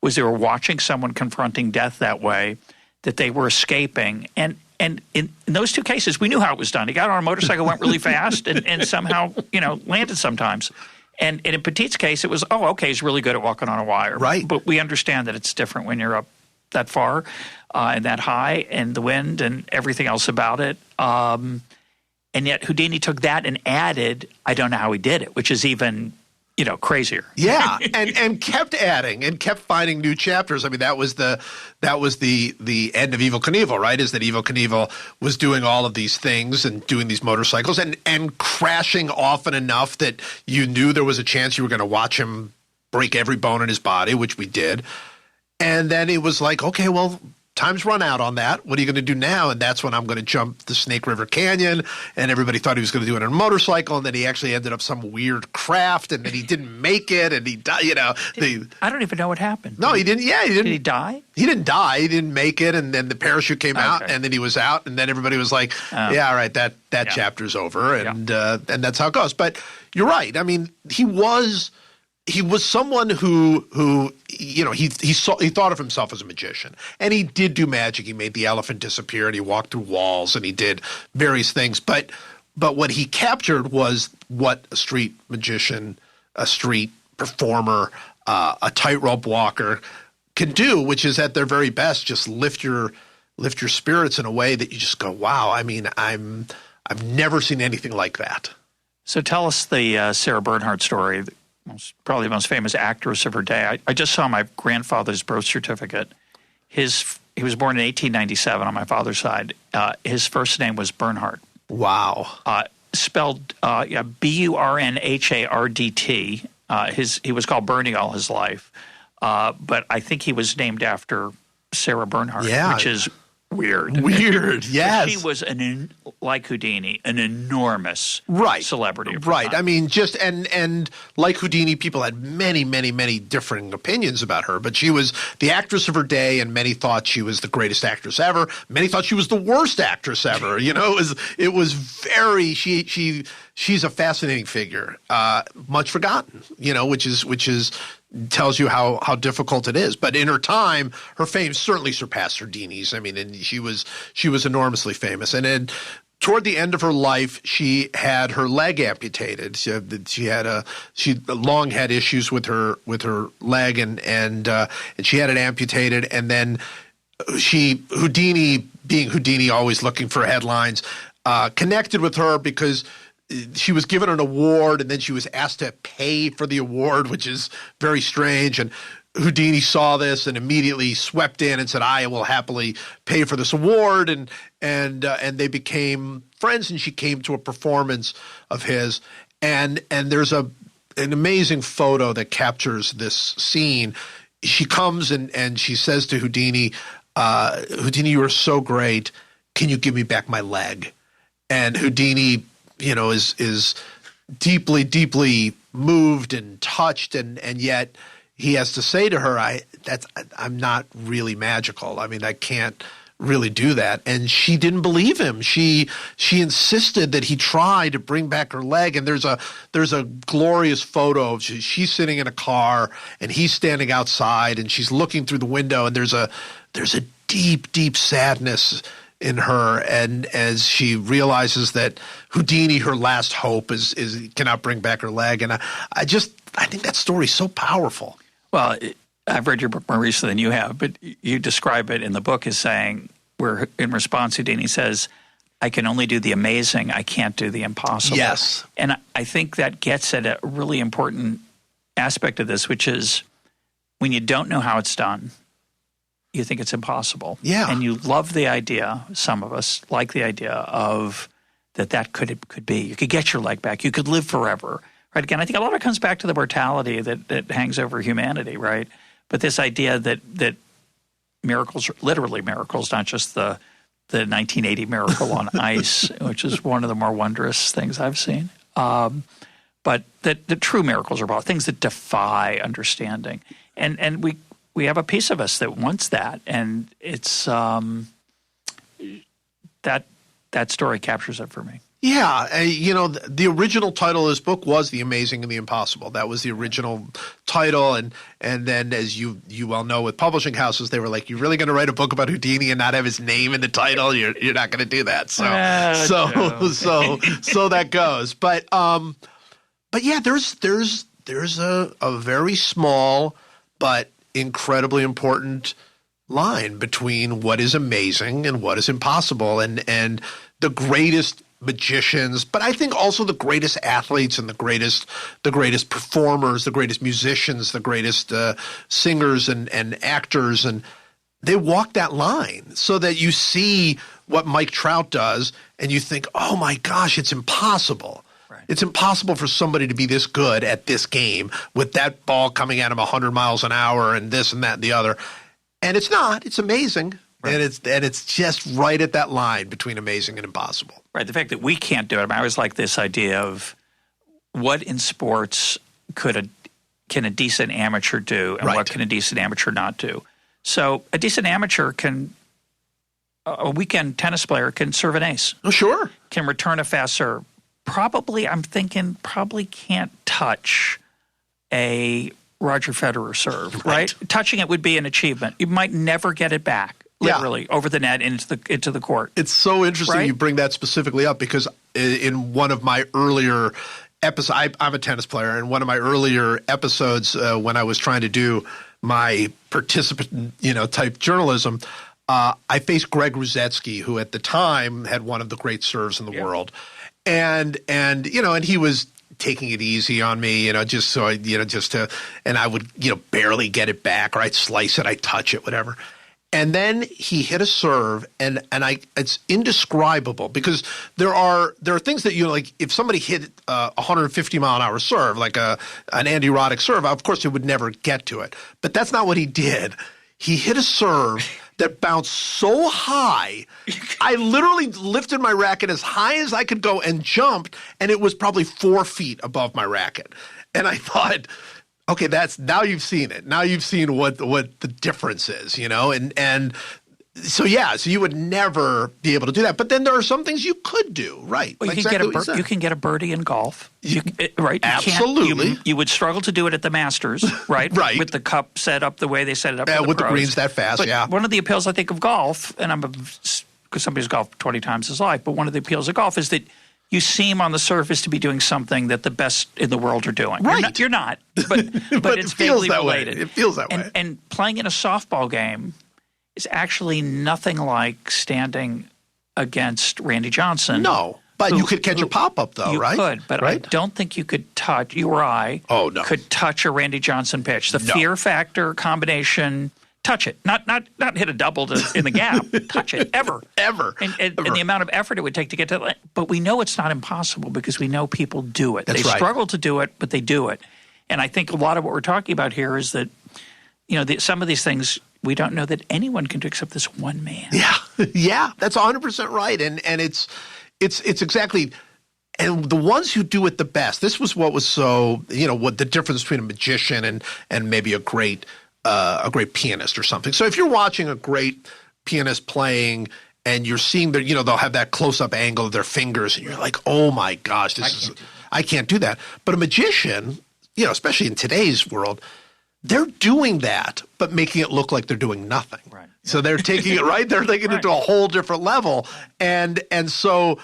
were watching someone confronting death that way, that they were escaping. And in those two cases, we knew how it was done. He got on a motorcycle, went really fast, and somehow, landed sometimes. And in Petit's case, it was, he's really good at walking on a wire. Right. But we understand that it's different when you're up that far and that high, and the wind and everything else about it. And yet Houdini took that and added, I don't know how he did it, which is even crazier. Yeah, and kept adding and kept finding new chapters. I mean, that was the end of Evel Knievel, right? Is that Evel Knievel was doing all of these things and doing these motorcycles and crashing often enough that you knew there was a chance you were going to watch him break every bone in his body, which we did. And then it was like, okay, well, time's run out on that. What are you going to do now? And that's when I'm going to jump the Snake River Canyon. And everybody thought he was going to do it on a motorcycle. And then he actually ended up some weird craft. And then he didn't make it. And he died, I don't even know what happened. No, he didn't. Yeah, he didn't. Did he die? He didn't die. He didn't make it. And then the parachute came out. And then he was out. And then everybody was like, yeah, all right, that chapter's over. And that's how it goes. But you're right. I mean, he was someone who he thought of himself as a magician, and he did do magic. He made the elephant disappear, and he walked through walls, and he did various things. But what he captured was what a street magician, a street performer, a tightrope walker can do, which is at their very best just lift your spirits in a way that you just go, wow. I mean, I've never seen anything like that. So tell us the Sarah Bernhardt story. Probably the most famous actress of her day. I just saw my grandfather's birth certificate. He was born in 1897 on my father's side. His first name was Bernhardt. Wow. Spelled Burnhardt. He was called Bernie all his life. But I think he was named after Sarah Bernhardt, which is weird. Weird, yes. She was like Houdini, an enormous celebrity. Right. I mean, just and like Houdini, people had many, many, many differing opinions about her. But she was the actress of her day, and many thought she was the greatest actress ever. Many thought she was the worst actress ever. It was very she's a fascinating figure, much forgotten. Which is. Tells you how difficult it is. But in her time, her fame certainly surpassed Houdini's. I mean, and she was enormously famous. And then toward the end of her life, she had her leg amputated. She long had issues with her leg, and she had it amputated. And then Houdini, being Houdini, always looking for headlines, connected with her because she was given an award, and then she was asked to pay for the award, which is very strange. And Houdini saw this and immediately swept in and said, "I will happily pay for this award." And they became friends. And she came to a performance of his, and there's an amazing photo that captures this scene. She comes and she says to Houdini, "Houdini, you are so great. Can you give me back my leg?" And Houdini, is deeply, deeply moved and touched, and yet he has to say to her, I'm not really magical. I mean, I can't really do that. And she didn't believe him. She insisted that he try to bring back her leg. And there's a glorious photo of she's sitting in a car and he's standing outside, and she's looking through the window, and there's a deep, deep sadness in her, and as she realizes that Houdini, her last hope, is cannot bring back her leg. And I think that story is so powerful. Well, I've read your book more recently than you have, but you describe it in the book as saying, where in response Houdini says, "I can only do the amazing, I can't do the impossible." Yes. And I think that gets at a really important aspect of this, which is when you don't know how it's done, you think it's impossible. Yeah. And you love the idea, some of us like the idea of that could be. You could get your leg back. You could live forever. Right? Again, I think a lot of it comes back to the mortality that hangs over humanity, right? But this idea that miracles are literally miracles, not just the the 1980 Miracle on Ice, which is one of the more wondrous things I've seen. But the true miracles are about things that defy understanding. And we have a piece of us that wants that. And it's that story captures it for me. Yeah, the original title of this book was The Amazing and the Impossible. That was the original title, and then, as you well know, with publishing houses, they were like, "You're really going to write a book about Houdini and not have his name in the title? You're not going to do that." So that goes. But yeah, there's a very small but incredibly important line between what is amazing and what is impossible, and the greatest magicians, but I think also the greatest athletes and the greatest performers, the greatest musicians, the greatest singers and actors, and they walk that line so that you see what Mike Trout does and you think, oh my gosh, it's impossible. Right. It's impossible for somebody to be this good at this game with that ball coming at him 100 miles an hour and this and that and the other. And it's not. It's amazing. Right. And it's just right at that line between amazing and impossible. Right. The fact that we can't do it. I mean, I always like this idea of what in sports can a decent amateur do, and what can a decent amateur not do. So a decent amateur a weekend tennis player can serve an ace. Oh, sure. Can return a fast serve. Probably can't touch a Roger Federer serve. Right. Touching it would be an achievement. You might never get it back. Literally, over the net into the court. It's so interesting you bring that specifically up, because in one of my earlier episodes, I'm a tennis player, and one of my earlier episodes when I was trying to do my participant, type journalism, I faced Greg Ruzetsky, who at the time had one of the great serves in the world, and he was taking it easy on me, and I would barely get it back, or I'd slice it, I'd touch it, whatever. And then he hit a serve, and it's indescribable, because there are things that like if somebody hit a 150-mile-an-hour serve, like an Andy Roddick serve, of course it would never get to it. But that's not what he did. He hit a serve that bounced so high, I literally lifted my racket as high as I could go and jumped, and it was probably 4 feet above my racket. And I thought, okay, now you've seen it. Now you've seen what the difference is, and so you would never be able to do that. But then there are some things you could do, right? Well, you can get a birdie in golf, right? Absolutely. You would struggle to do it at the Masters, right? Right. With the cup set up the way they set it up. With the the greens that fast, but one of the appeals I think of golf, and because somebody's golfed 20 times his life, but one of the appeals of golf is that you seem on the surface to be doing something that the best in the world are doing. Right. You're not, but it's vaguely related. It feels that way. And playing in a softball game is actually nothing like standing against Randy Johnson. No, but you could catch a pop-up, though, right? You could, but I don't think you could touch, you or I could touch a Randy Johnson pitch. The fear factor combination, touch it. Not hit a double in the gap. Touch it. Ever. And the amount of effort it would take to get to that. But we know it's not impossible because we know people do it. They struggle to do it, but they do it. And I think a lot of what we're talking about here is that, some of these things we don't know that anyone can do except this one man. Yeah, that's 100% right. And it's exactly – and the ones who do it the best, this was what was so – what the difference between a magician and maybe a great pianist or something. So if you're watching a great pianist playing and you're seeing their, they'll have that close-up angle of their fingers and you're like, oh my gosh, I can't do that. But a magician, especially in today's world, they're doing that, but making it look like they're doing nothing. Right. So they're taking it right. They're taking it to a whole different level. And so,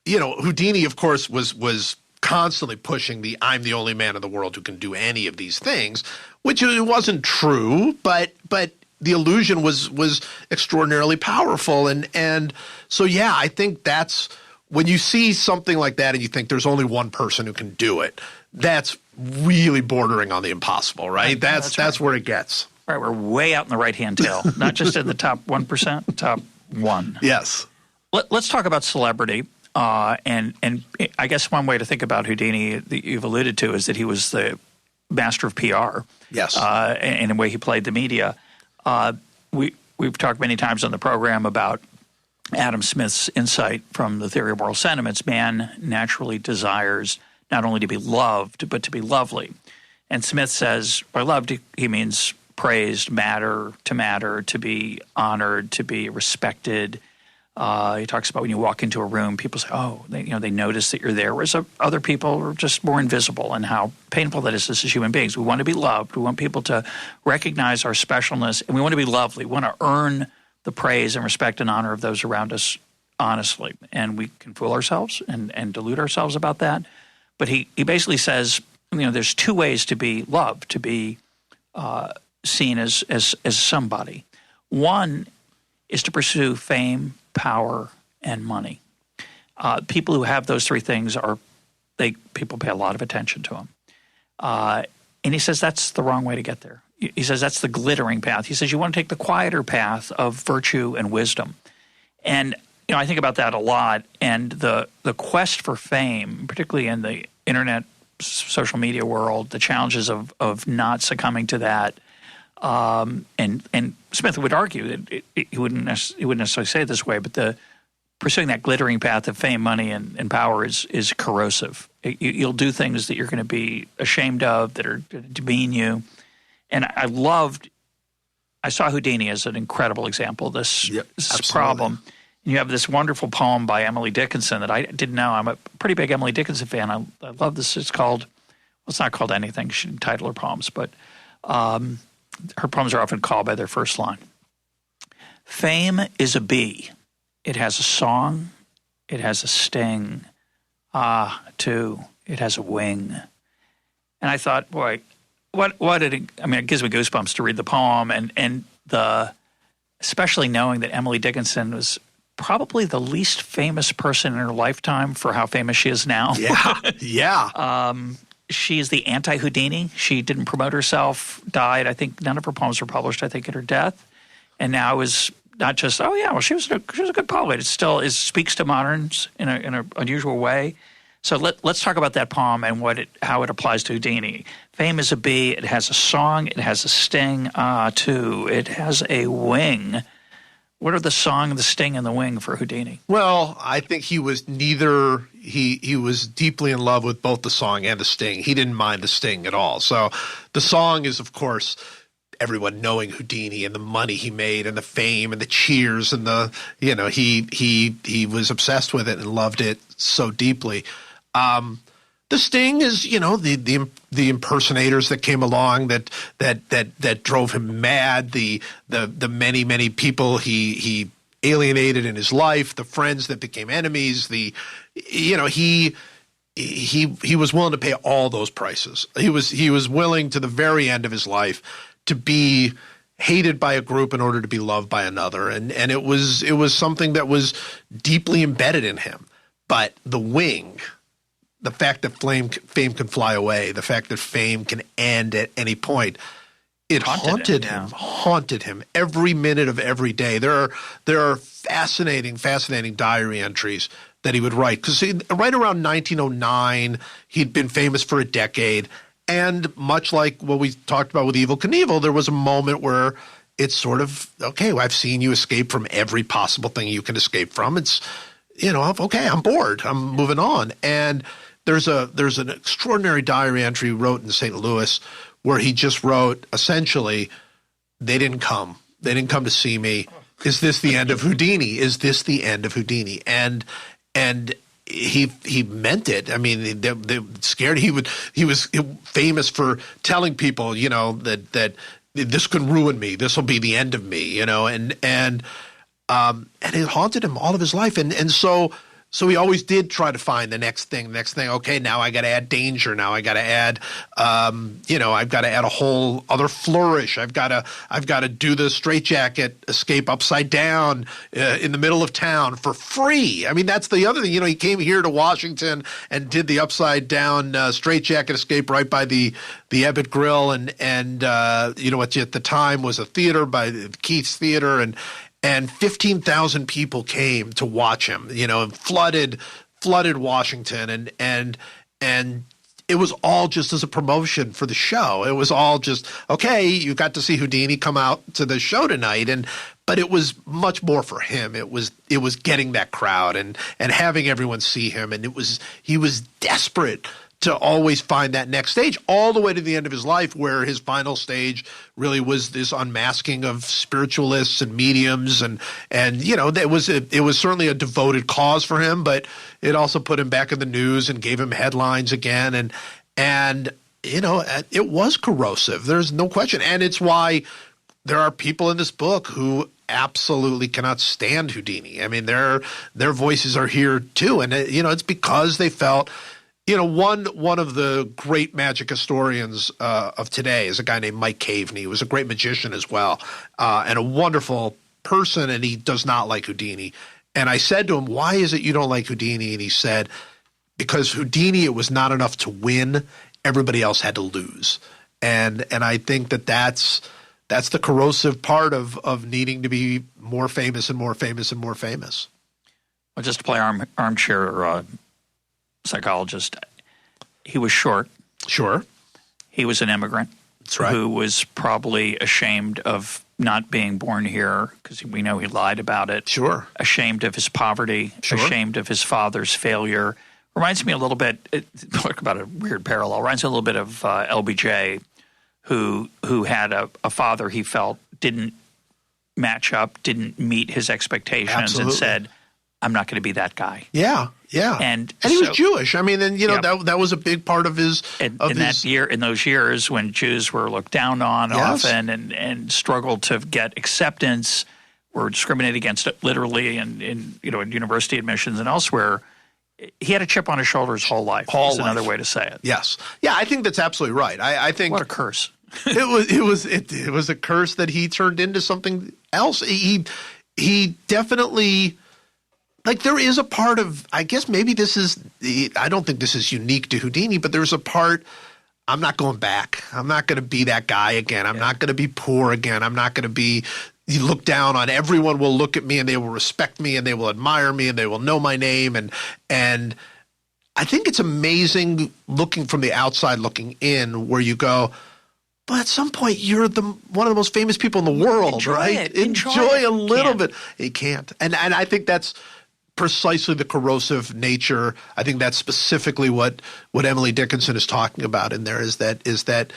Houdini, of course, was constantly pushing I'm the only man in the world who can do any of these things, which it wasn't true, but the illusion was extraordinarily powerful. And so, I think that's when you see something like that and you think there's only one person who can do it, that's really bordering on the impossible, right? That's where it gets. Right, we're way out in the right-hand tail, not just in the top 1%, top 1. Yes. Let's talk about celebrity. And I guess one way to think about Houdini that you've alluded to is that he was the master of PR. Yes. And the way he played the media. We've talked many times on the program about Adam Smith's insight from the theory of moral sentiments, man naturally desires not only to be loved, but to be lovely. And Smith says by loved, he means praised, to be honored, to be respected. He talks about when you walk into a room, people say, oh, they notice that you're there, whereas other people are just more invisible, and how painful that is as human beings. We want to be loved. We want people to recognize our specialness, and we want to be lovely. We want to earn the praise and respect and honor of those around us honestly. And we can fool ourselves and delude ourselves about that. But he basically says, there's two ways to be loved, to be seen as somebody. One is to pursue fame, power, and money. People who have those three things people pay a lot of attention to them. And he says that's the wrong way to get there. He says that's the glittering path. He says you want to take the quieter path of virtue and wisdom. And I think about that a lot. And the quest for fame, particularly in the internet, social media world, the challenges of not succumbing to that. And Smith would argue that he wouldn't necessarily say it this way, but pursuing that glittering path of fame, money, and power is corrosive. You'll do things that you're going to be ashamed of, that are going to demean you. And I saw Houdini as an incredible example of this problem. And you have this wonderful poem by Emily Dickinson that I didn't know. I'm a pretty big Emily Dickinson fan. I love this. It's not called anything. She didn't title her poems, but her poems are often called by their first line. Fame is a bee. It has a song. It has a sting. Too, it has a wing. And I thought, boy, it gives me goosebumps to read the poem, and especially knowing that Emily Dickinson was probably the least famous person in her lifetime for how famous she is now. Yeah. She is the anti-Houdini. She didn't promote herself, died. I think none of her poems were published, I think, at her death. And now is not just, she was a good poet. It still speaks to moderns in an unusual way. So let's talk about that poem and how it applies to Houdini. Fame is a bee. It has a song. It has a sting. Too. It has a wing. What are the song, the sting, and the wing for Houdini? Well, I think he was neither. He was deeply in love with both the song and the sting. He didn't mind the sting at all. So the song is, of course, everyone knowing Houdini and the money he made and the fame and the cheers and he was obsessed with it and loved it so deeply. The sting is, the impersonators that came along that drove him mad, the many people he alienated in his life, the friends that became enemies, he was willing to pay all those prices. He was willing to the very end of his life to be hated by a group in order to be loved by another, and it was something that was deeply embedded in him. But the wing, the fact that fame can fly away, the fact that fame can end at any point, it haunted him every minute of every day. There are fascinating diary entries that he would write, because right around 1909, he'd been famous for a decade, and much like what we talked about with Evel Knievel, there was a moment where it's sort of, okay, well, I've seen you escape from every possible thing you can escape from. It's, okay, I'm bored. I'm moving on. And there's an extraordinary diary entry he wrote in St. Louis where he just wrote, essentially, they didn't come. They didn't come to see me. Is this the end of Houdini? Is this the end of Houdini? And he meant it. I mean, they scared. He was famous for telling people, that this could ruin me. This will be the end of me, and it haunted him all of his life. And so he always did try to find the next thing. Okay, now I got to add danger. Now I got to add, I've got to add a whole other flourish. I've got to do the straitjacket escape upside down in the middle of town for free. I mean, that's the other thing. He came here to Washington and did the upside down straitjacket escape right by the Ebbett Grill, and what at the time was a theater by Keith's Theater, and 15,000 people came to watch him, and flooded Washington, and it was all just as a promotion for the show. It was all just, okay, you got to see Houdini come out to the show tonight, but it was much more for him. It was getting that crowd and having everyone see him, and he was desperate to always find that next stage, all the way to the end of his life, where his final stage really was this unmasking of spiritualists and mediums, and it was certainly a devoted cause for him, but it also put him back in the news and gave him headlines again, and it was corrosive. There's no question, and it's why there are people in this book who absolutely cannot stand Houdini. I mean, their voices are here too, and it's because they felt. One of the great magic historians of today is a guy named Mike Caveney, who was a great magician as well, and a wonderful person, and he does not like Houdini. And I said to him, "Why is it you don't like Houdini?" And he said, "Because Houdini, it was not enough to win; everybody else had to lose." And I think that's the corrosive part of needing to be more famous and more famous and more famous. Well, just to play armchair psychologist, he was short. Sure. He was an immigrant. That's right. Who was probably ashamed of not being born here, because we know he lied about it. Sure. Ashamed of his poverty. Sure. Ashamed of his father's failure. Reminds me a little bit, talk about a weird parallel, reminds me a little bit of LBJ, who had a father he felt didn't match up, didn't meet his expectations. Absolutely. And said, I'm not going to be that guy. Yeah. Yeah, and he was Jewish. I mean, and that was a big part of his. In those years when Jews were looked down on often and struggled to get acceptance, were discriminated against literally in university admissions and elsewhere. He had a chip on his shoulder his whole life. That's another way to say it. Yes, yeah, I think that's absolutely right. I think what a curse. it was a curse that he turned into something else. He definitely. Like, there is a part of, I guess maybe I don't think this is unique to Houdini, but there's a part, I'm not going back. I'm not going to be that guy again. I'm not going to be poor again. I'm not going to be looked down on. Everyone will look at me and they will respect me and they will admire me and they will know my name. And I think it's amazing looking from the outside looking in, where you go, but at some point you're one of the most famous people in the world, right? Enjoy a little bit. You can't. And I think that's precisely the corrosive nature. I think that's specifically what Emily Dickinson is talking about in there, is that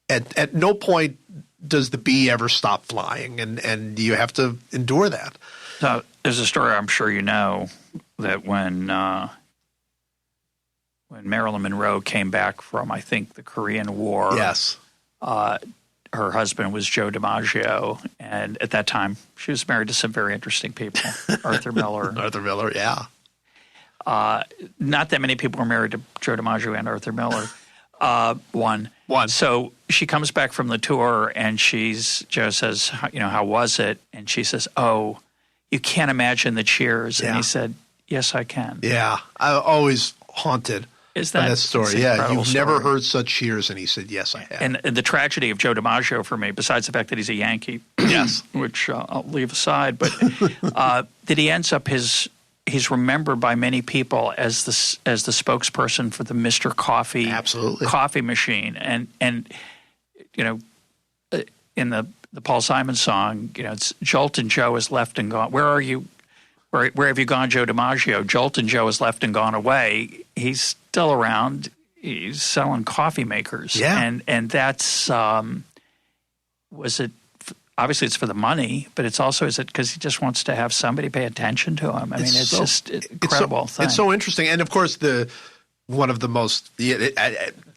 at no point does the bee ever stop flying, and you have to endure that. So there's a story I'm sure you know, that when Marilyn Monroe came back from, I think, the Korean War. Yes. Her husband was Joe DiMaggio, and at that time, she was married to some very interesting people. Arthur Miller. Arthur Miller, yeah. Not that many people were married to Joe DiMaggio and Arthur Miller. One. So she comes back from the tour, and Joe says, how was it? And she says, oh, you can't imagine the cheers. Yeah. And he said, yes, I can. Yeah, I'm always haunted. Is that story? Yeah, you've never heard such cheers, and he said, "Yes, I have." And the tragedy of Joe DiMaggio for me, besides the fact that he's a Yankee, yes, which I'll leave aside, but that he ends up he's remembered by many people as the spokesperson for the Mr. Coffee coffee machine, and in the Paul Simon song, it's Jolt and Joe is left and gone. Where are you? Where have you gone, Joe DiMaggio? Jolt and Joe has left and gone away. He's still around. He's selling coffee makers. Yeah. And that's was it obviously it's for the money, but it's also, is it because he just wants to have somebody pay attention to him? I mean, it's just an incredible thing. It's so interesting. And of course, one of the most,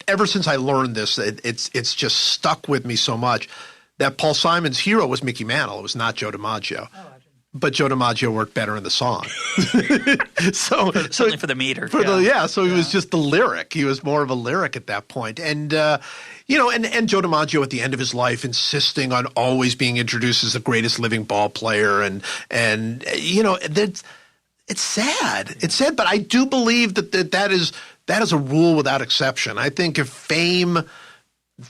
ever since I learned this, it's just stuck with me so much, that Paul Simon's hero was Mickey Mantle. It was not Joe DiMaggio. But Joe DiMaggio worked better in the song. Certainly for the meter. He was just the lyric. He was more of a lyric at that point. And, and Joe DiMaggio at the end of his life insisting on always being introduced as the greatest living ball player. And it's sad. It's sad, but I do believe that is a rule without exception. I think if fame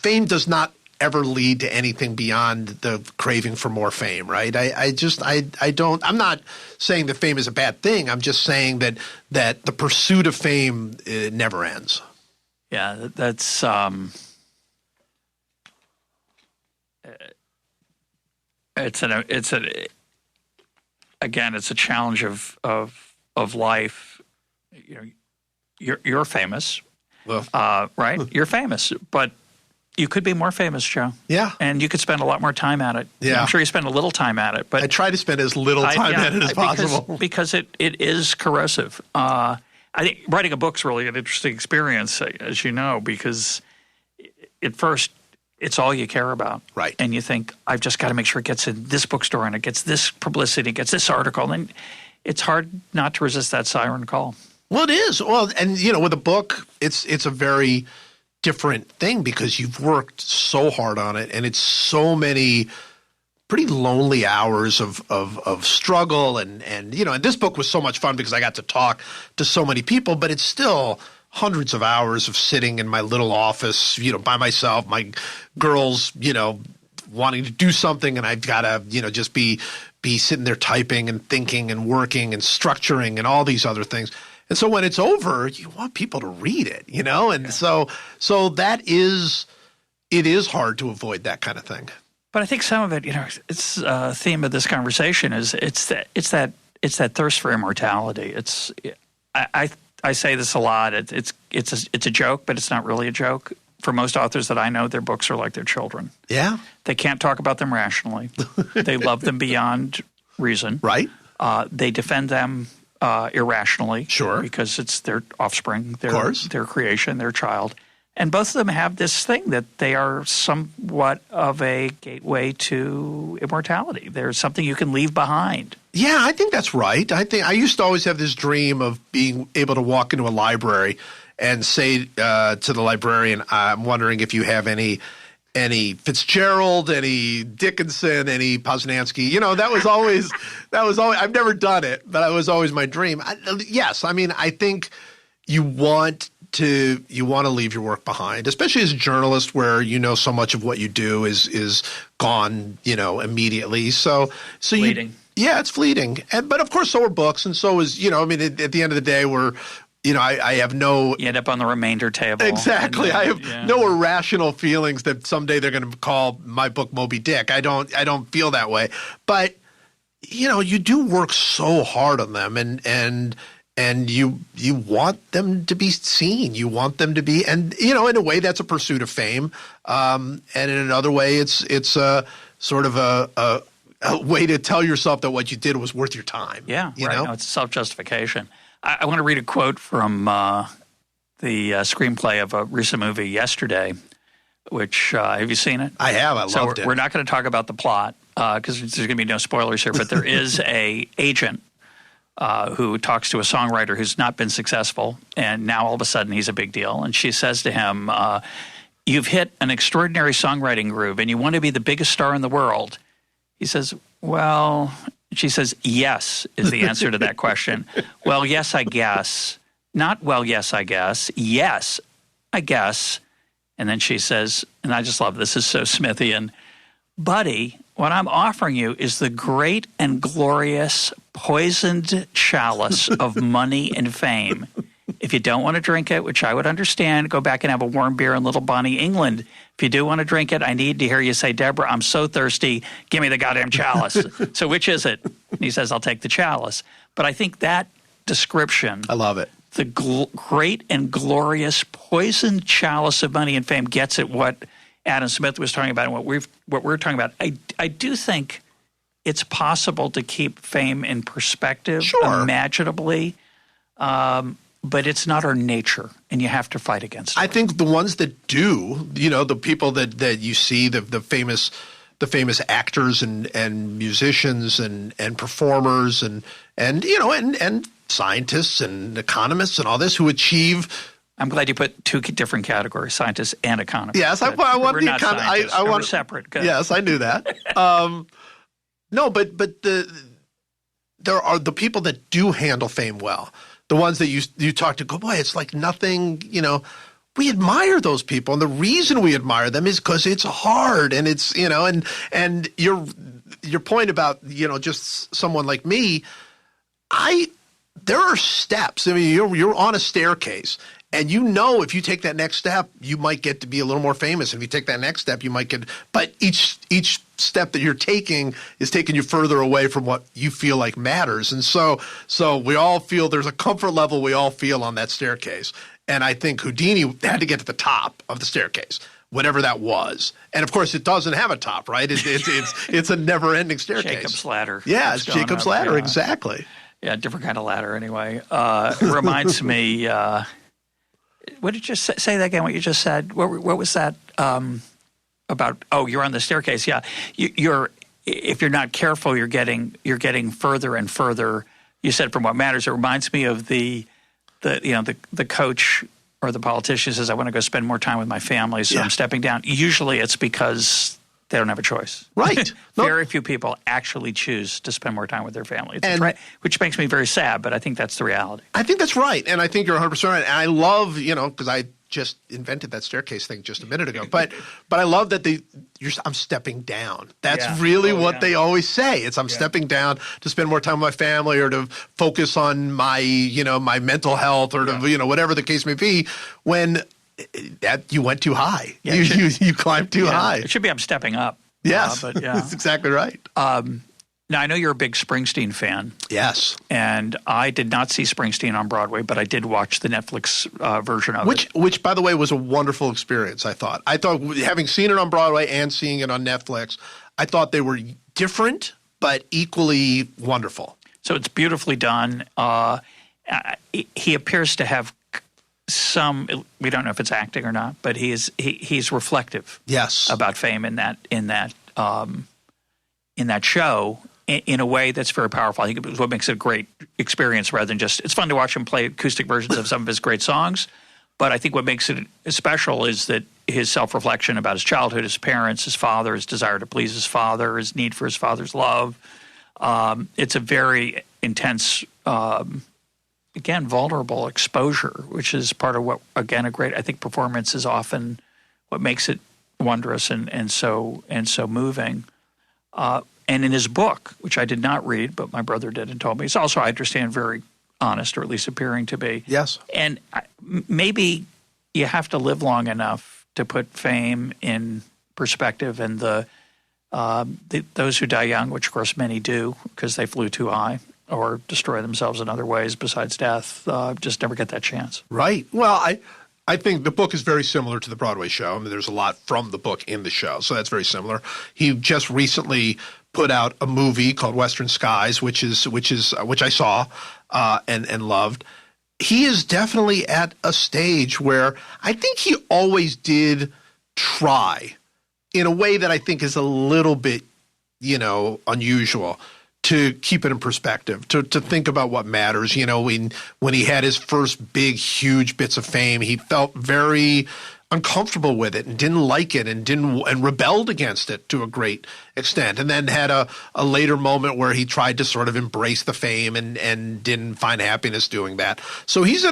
does not ever lead to anything beyond the craving for more fame, right? I don't, I'm not saying that fame is a bad thing. I'm just saying that the pursuit of fame never ends. Yeah, that's it's again, it's a challenge of life. You're famous, Well, right? You're famous, but you could be more famous, Joe. Yeah. And you could spend a lot more time at it. Yeah. I'm sure you spend a little time at it, but I try to spend as little time at it as possible. Because it is corrosive. I think writing a book's really an interesting experience, as you know, because at first it's all you care about. Right. And you think, I've just got to make sure it gets in this bookstore and it gets this publicity, it gets this article. And it's hard not to resist that siren call. Well, it is. Well, and with a book, it's a very different thing because you've worked so hard on it, and it's so many pretty lonely hours of struggle. And and this book was so much fun because I got to talk to so many people, but it's still hundreds of hours of sitting in my little office, by myself, my girls, wanting to do something, and I've got to, just be sitting there typing and thinking and working and structuring and all these other things. And so when it's over, you want people to read it, and so it is hard to avoid that kind of thing. But I think some of it, it's a theme of this conversation is it's that thirst for immortality. I say this a lot. It's a joke, but it's not really a joke. For most authors that I know, their books are like their children. Yeah. They can't talk about them rationally. They love them beyond reason. Right. They defend them irrationally. Sure. Because it's their offspring, their creation, their child. And both of them have this thing that they are somewhat of a gateway to immortality. There's something you can leave behind. Yeah, I think that's right. I used to always have this dream of being able to walk into a library and say to the librarian, I'm wondering if you have any Fitzgerald, any Dickinson, any Posnansky. That was always I've never done it, but it was always my dream. Yes, I think you want to leave your work behind, especially as a journalist where so much of what you do is gone, immediately. So fleeting. It's fleeting. But of course so are books, and so is, at the end of the day we're I have no – you end up on the remainder table. Exactly. I have no irrational feelings that someday they're going to call my book Moby Dick. I don't feel that way. But, you do work so hard on them and you want them to be seen. You want them to be – and, in a way that's a pursuit of fame. And in another way it's a sort of a way to tell yourself that what you did was worth your time. Yeah, right. No, it's self-justification. I want to read a quote from the screenplay of a recent movie, Yesterday, which have you seen it? I have. I loved it. We're not going to talk about the plot because there's going to be no spoilers here, but there is a agent who talks to a songwriter who's not been successful, and now all of a sudden he's a big deal. And she says to him, you've hit an extraordinary songwriting groove, and you want to be the biggest star in the world. He says, well... She says, yes, is the answer to that question. Well, yes, I guess. Not, well, yes, I guess. Yes, I guess. And then she says, and I just love this is so Smithian, buddy, what I'm offering you is the great and glorious poisoned chalice of money and fame. If you don't want to drink it, which I would understand, go back and have a warm beer in Little Bonnie, England. If you do want to drink it, I need to hear you say, Deborah, I'm so thirsty. Give me the goddamn chalice. So which is it? And he says, I'll take the chalice. But I think that description, I love it. The great and glorious poisoned chalice of money and fame gets at what Adam Smith was talking about and what we're talking about. I do think it's possible to keep fame in perspective, imaginably. But it's not our nature, and you have to fight against it. I think the ones that do, the people that you see, the famous actors and musicians and performers and scientists and economists and all this who achieve. I'm glad you put two different categories, scientists and economists. Yes, I want the economists. I want separate. Good. Yes, I knew that. No, but there are the people that do handle fame well. The ones that you talk to go, boy, it's like nothing, we admire those people. And the reason we admire them is because it's hard and it's, and your point about, just someone like me, there are steps. I mean, you're on a staircase And you know, if you take that next step, you might get to be a little more famous. If you take that next step, you might get – but each step that you're taking is taking you further away from what you feel like matters. And so we all feel there's a comfort level we all feel on that staircase. And I think Houdini had to get to the top of the staircase, whatever that was. And, of course, it doesn't have a top, right? It's a never-ending staircase. Jacob's ladder. Yeah, it's Jacob's ladder, exactly. Yeah, different kind of ladder anyway. Reminds me what did you say that again, what you just said? What was that about? Oh, you're on the staircase. Yeah. You're if you're not careful, you're getting further and further. You said from what matters. It reminds me of the coach or the politician says, I want to go spend more time with my family, so I'm stepping down. Usually it's because they don't have a choice. Right. Very few people actually choose to spend more time with their family, which makes me very sad, but I think that's the reality. I think that's right, and I think you're 100% right. And I love, because I just invented that staircase thing just a minute ago, but I love that I'm stepping down. That's really what they always say. It's I'm stepping down to spend more time with my family or to focus on my, my mental health or to, whatever the case may be, when that you went too high. Yeah, you climbed too high. It should be I'm stepping up. Yes, but that's exactly right. Now, I know you're a big Springsteen fan. Yes. And I did not see Springsteen on Broadway, but I did watch the Netflix version of it. Which, by the way, was a wonderful experience, I thought. Having seen it on Broadway and seeing it on Netflix, I thought they were different but equally wonderful. So it's beautifully done. He appears to have we don't know if it's acting or not, but he's reflective. Yes. About fame in that show in a way that's very powerful. I think it's what makes it a great experience rather than just it's fun to watch him play acoustic versions of some of his great songs. But I think what makes it special is that his self-reflection about his childhood, his parents, his father, his desire to please his father, his need for his father's love. It's a very intense again, vulnerable exposure, which is part of what, again, a great, I think performance is often what makes it wondrous and so moving. And in his book, which I did not read, but my brother did and told me, it's also, I understand, very honest, or at least appearing to be. Yes. And maybe you have to live long enough to put fame in perspective, and those who die young, which of course many do because they flew too high, or destroy themselves in other ways besides death, just never get that chance. Right. Well, I think the book is very similar to the Broadway show. I mean, there's a lot from the book in the show, so that's very similar. He just recently put out a movie called Western Skies, which I saw and loved. He is definitely at a stage where I think he always did try, in a way that I think is a little bit, unusual, to keep it in perspective, to think about what matters. When he had his first big, huge bits of fame, he felt very uncomfortable with it and didn't like it and rebelled against it to a great extent, and then had a later moment where he tried to sort of embrace the fame and didn't find happiness doing that. So he's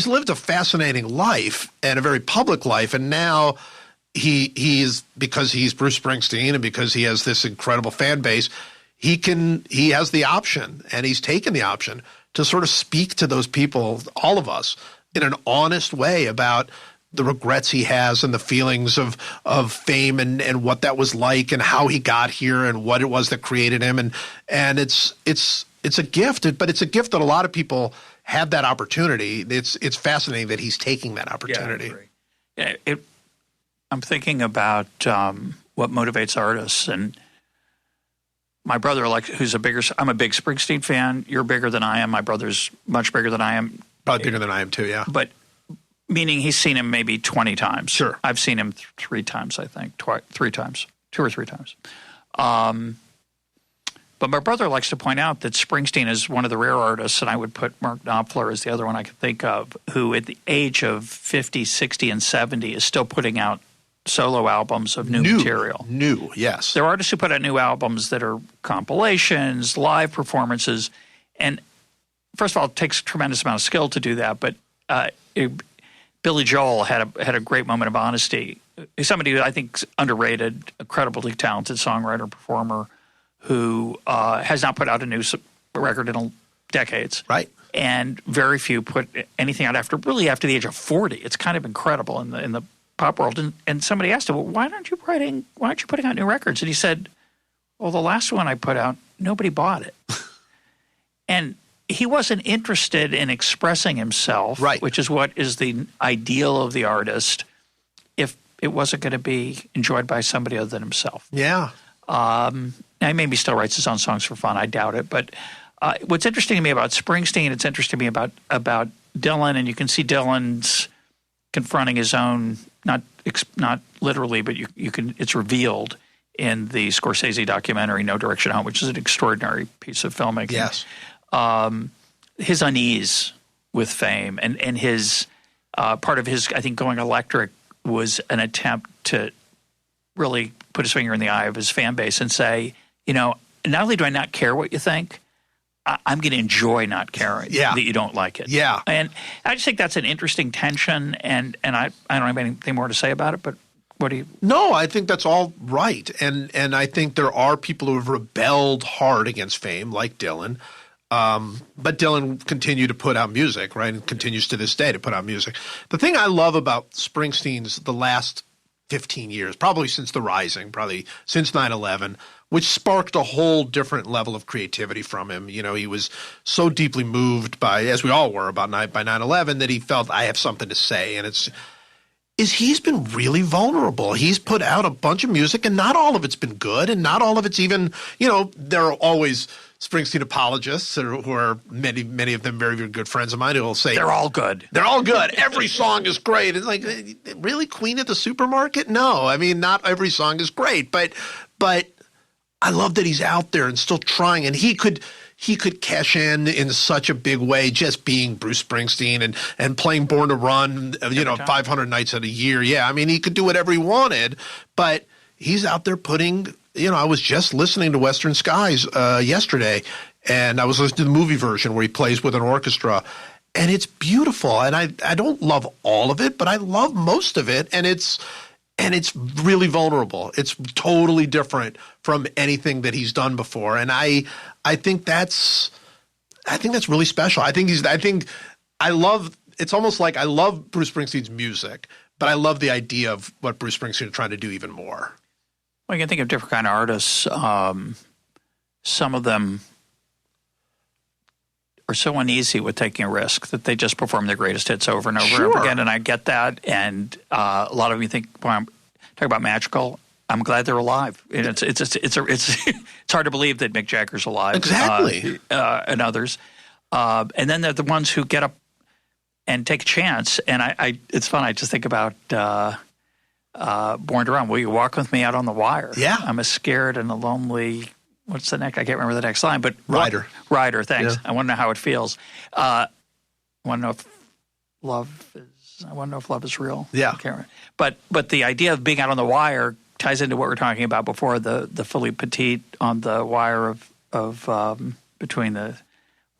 lived a fascinating life and a very public life, and now he's because he's Bruce Springsteen and because he has this incredible fan base, he has the option, and he's taken the option to sort of speak to those people, all of us, in an honest way about the regrets he has and the feelings of fame and what that was like and how he got here and what it was that created him. And it's a gift, but it's a gift that a lot of people have that opportunity. It's fascinating that he's taking that opportunity. Yeah, I agree. I'm thinking about what motivates artists, and my brother, I'm a big Springsteen fan. You're bigger than I am. My brother's much bigger than I am. Probably bigger than I am too, yeah. But meaning he's seen him maybe 20 times. Sure. I've seen him 3 times, I think. 3 times. 2 or 3 times. But my brother likes to point out that Springsteen is one of the rare artists, and I would put Mark Knopfler as the other one I could think of, who at the age of 50, 60, and 70 is still putting out solo albums of new material. Yes. There are artists who put out new albums that are compilations, live performances, and first of all, it takes a tremendous amount of skill to do that, but Billy Joel had a great moment of honesty. He's somebody who I think is underrated, incredibly talented songwriter, performer, who has not put out a new record in decades. Right. and very few put anything out after the age of 40. It's kind of incredible in the pop world. And somebody asked him, well, why aren't you putting out new records? And he said, well, the last one I put out, nobody bought it. And he wasn't interested in expressing himself, right, which is what is the ideal of the artist, if it wasn't going to be enjoyed by somebody other than himself. Yeah. Now, he maybe still writes his own songs for fun. I doubt it. But what's interesting to me about Springsteen, it's interesting to me about Dylan, and you can see Dylan's confronting his own, not literally, but you can. It's revealed in the Scorsese documentary No Direction Home, which is an extraordinary piece of filmmaking. Yes. His unease with fame and his part of his, I think, going electric was an attempt to really put his finger in the eye of his fan base and say, not only do I not care what you think, I'm going to enjoy not caring that you don't like it. Yeah. And I just think that's an interesting tension, and I don't have anything more to say about it, but what do you? No, I think that's all right. And I think there are people who have rebelled hard against fame, like Dylan. But Dylan continued to put out music, right, and continues to this day to put out music. The thing I love about Springsteen's the last 15 years, probably since The Rising, probably since 9/11, which sparked a whole different level of creativity from him. He was so deeply moved by, as we all were, by 9/11 that he felt, I have something to say. And he's been really vulnerable. He's put out a bunch of music, and not all of it's been good, and not all of it's even, there are always Springsteen apologists who are many of them very, very good friends of mine who will say they're all good. They're all good. Every song is great. It's like, really, Queen at the Supermarket? No, I mean, not every song is great, but I love that he's out there and still trying, and he could cash in such a big way just being Bruce Springsteen and playing Born to Run, 500 nights in a year. Yeah, I mean, he could do whatever he wanted, but he's out there putting. I was just listening to Western Skies yesterday, and I was listening to the movie version where he plays with an orchestra, and it's beautiful. And I don't love all of it, but I love most of it, and it's really vulnerable. It's totally different from anything that he's done before, and I think that's really special. It's almost like I love Bruce Springsteen's music, but I love the idea of what Bruce Springsteen is trying to do even more. Well, you can think of different kind of artists. Some of them are so uneasy with taking a risk that they just perform their greatest hits over and over and over again, and I get that. And a lot of them, you think, well, I'm talking about Magical. I'm glad they're alive. And it's hard to believe that Mick Jagger's alive. Exactly. And others. And then they're the ones who get up and take a chance. And it's fun. I just think about Born to Run. Will you walk with me out on the wire? Yeah. I'm a scared and a lonely. What's the next? I can't remember the next line. But Rider. Thanks. Yeah. I want to know how it feels. I want to know if love is real. Yeah. I can't remember. But the idea of being out on the wire ties into what we were talking about before, the Philippe Petit on the wire of between the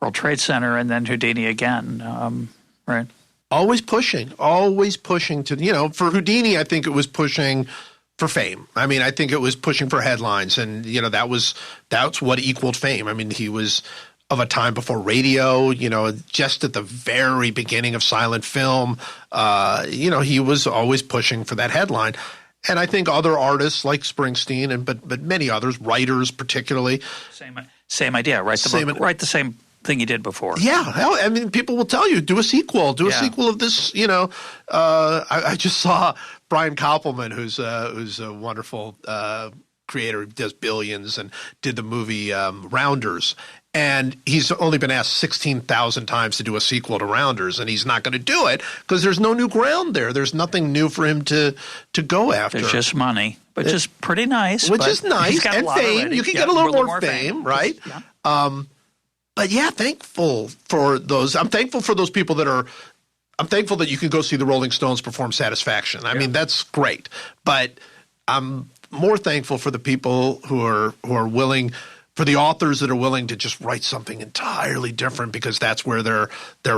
World Trade Center and then Houdini again, right? Always pushing to, for Houdini, I think it was pushing for fame. I mean, I think it was pushing for headlines, and, that's what equaled fame. I mean, he was of a time before radio, just at the very beginning of silent film, he was always pushing for that headline. And I think other artists like Springsteen but many others, writers particularly. Same idea, right? Write the same thing you did before. Yeah. Hell, I mean, people will tell you, do a sequel. Do a sequel of this, I just saw Brian Koppelman, who's a wonderful creator who does Billions and did the movie Rounders. And he's only been asked 16,000 times to do a sequel to Rounders, and he's not going to do it because there's no new ground there. There's nothing new for him to go after. There's just money, which is pretty nice. Which is nice, and fame. You can get a little more fame, right? Yeah. But yeah, thankful for those. I'm thankful for those people I'm thankful that you can go see the Rolling Stones perform Satisfaction. I mean, that's great. But I'm more thankful for the people who are willing, for the authors that are willing to just write something entirely different because that's where their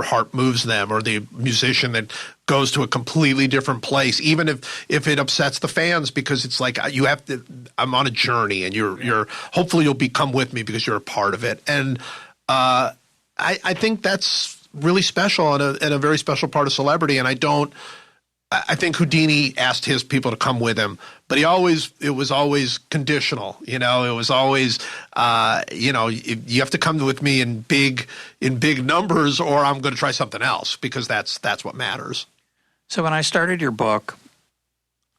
heart moves them, or the musician that goes to a completely different place, even if it upsets the fans, because it's like I'm on a journey, and you're hopefully you'll come with me because you're a part of it. And I think that's really special and a very special part of celebrity. And I think Houdini asked his people to come with him, but it was always conditional. It was always, you have to come with me in big numbers, or I'm going to try something else, because that's what matters. So when I started your book,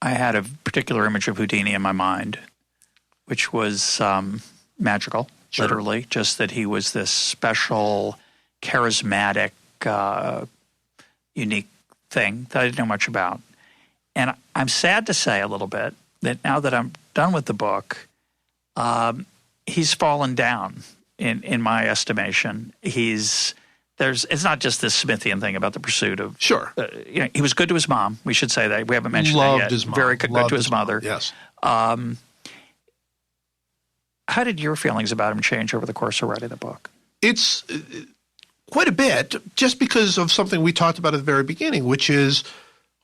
I had a particular image of Houdini in my mind, which was magical, Sure. literally, just that he was this special, charismatic, unique thing that I didn't know much about. And I'm sad to say a little bit that now that I'm done with the book, he's fallen down in my estimation. It's not just this Smithian thing about the pursuit of. Sure. He was good to his mom. We should say that. We haven't mentioned Loved that yet. his mom. Very good Loved to his mother. Yes. How did your feelings about him change over the course of writing the book? It's quite a bit, just because of something we talked about at the very beginning, which is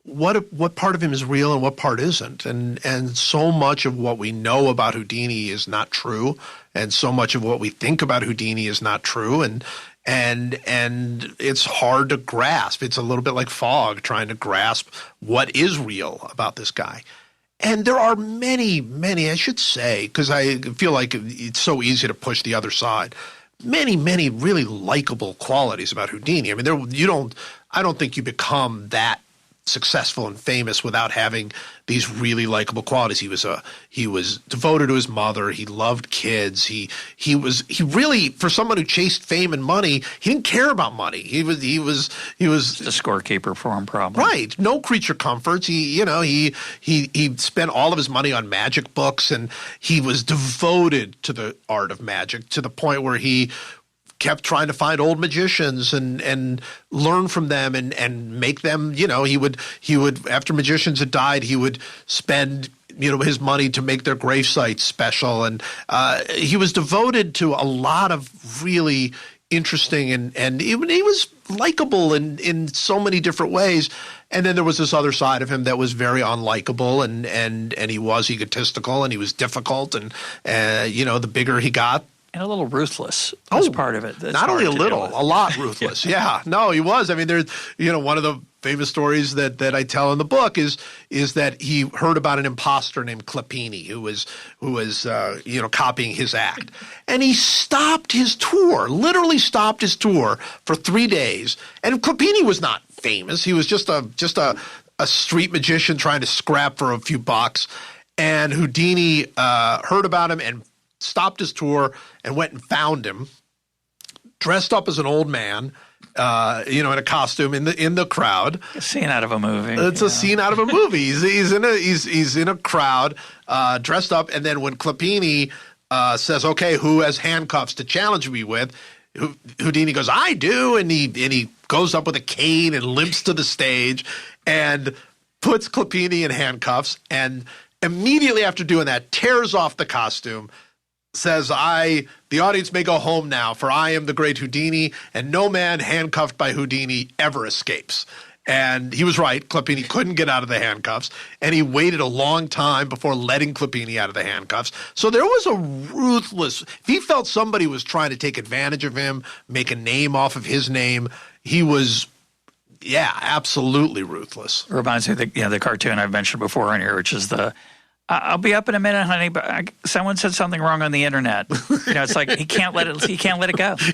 what part of him is real and what part isn't. And so much of what we know about Houdini is not true, and so much of what we think about Houdini is not true. And it's hard to grasp. It's a little bit like fog, trying to grasp what is real about this guy. And there are many, I should say, because I feel like it's so easy to push the other side, many really likable qualities about Houdini. I mean, I don't think you become that successful and famous without having these really likable qualities. He was devoted to his mother. He loved kids. He really, for someone who chased fame and money, he didn't care about money. He was The scorekeeper for him, probably. Right. No creature comforts. He spent all of his money on magic books, and he was devoted to the art of magic, to the point where he kept trying to find old magicians and learn from them and make them, he would after magicians had died, he would spend his money to make their grave sites special. And he was devoted to a lot of really interesting and even he was likable in so many different ways. And then there was this other side of him that was very unlikable, and he was egotistical, and he was difficult, and the bigger he got, and a little ruthless was part of it. That's not only a little, a lot ruthless. Yeah. No, he was. I mean, there's, one of the famous stories that I tell in the book is that he heard about an imposter named Clapini who was copying his act. And he stopped his tour, literally stopped his tour for 3 days. And Clapini was not famous. He was just a street magician trying to scrap for a few bucks. And Houdini heard about him and stopped his tour and went and found him, dressed up as an old man, in a costume in the crowd. A scene out of a movie. It's a scene out of a movie. He's in a crowd, dressed up, and then when Clapini says, "Okay, who has handcuffs to challenge me with?" Houdini goes, "I do," and he goes up with a cane and limps to the stage and puts Clapini in handcuffs, and immediately after doing that, tears off the costume. Says, the audience may go home now, for I am the great Houdini, and no man handcuffed by Houdini ever escapes. And he was right. Clapini couldn't get out of the handcuffs, and he waited a long time before letting Clapini out of the handcuffs. So there was a ruthless – if he felt somebody was trying to take advantage of him, make a name off of his name, he was – absolutely ruthless. It reminds me of the cartoon I've mentioned before in here, which is the – I'll be up in a minute, honey, but someone said something wrong on the internet. It's like he can't let it go.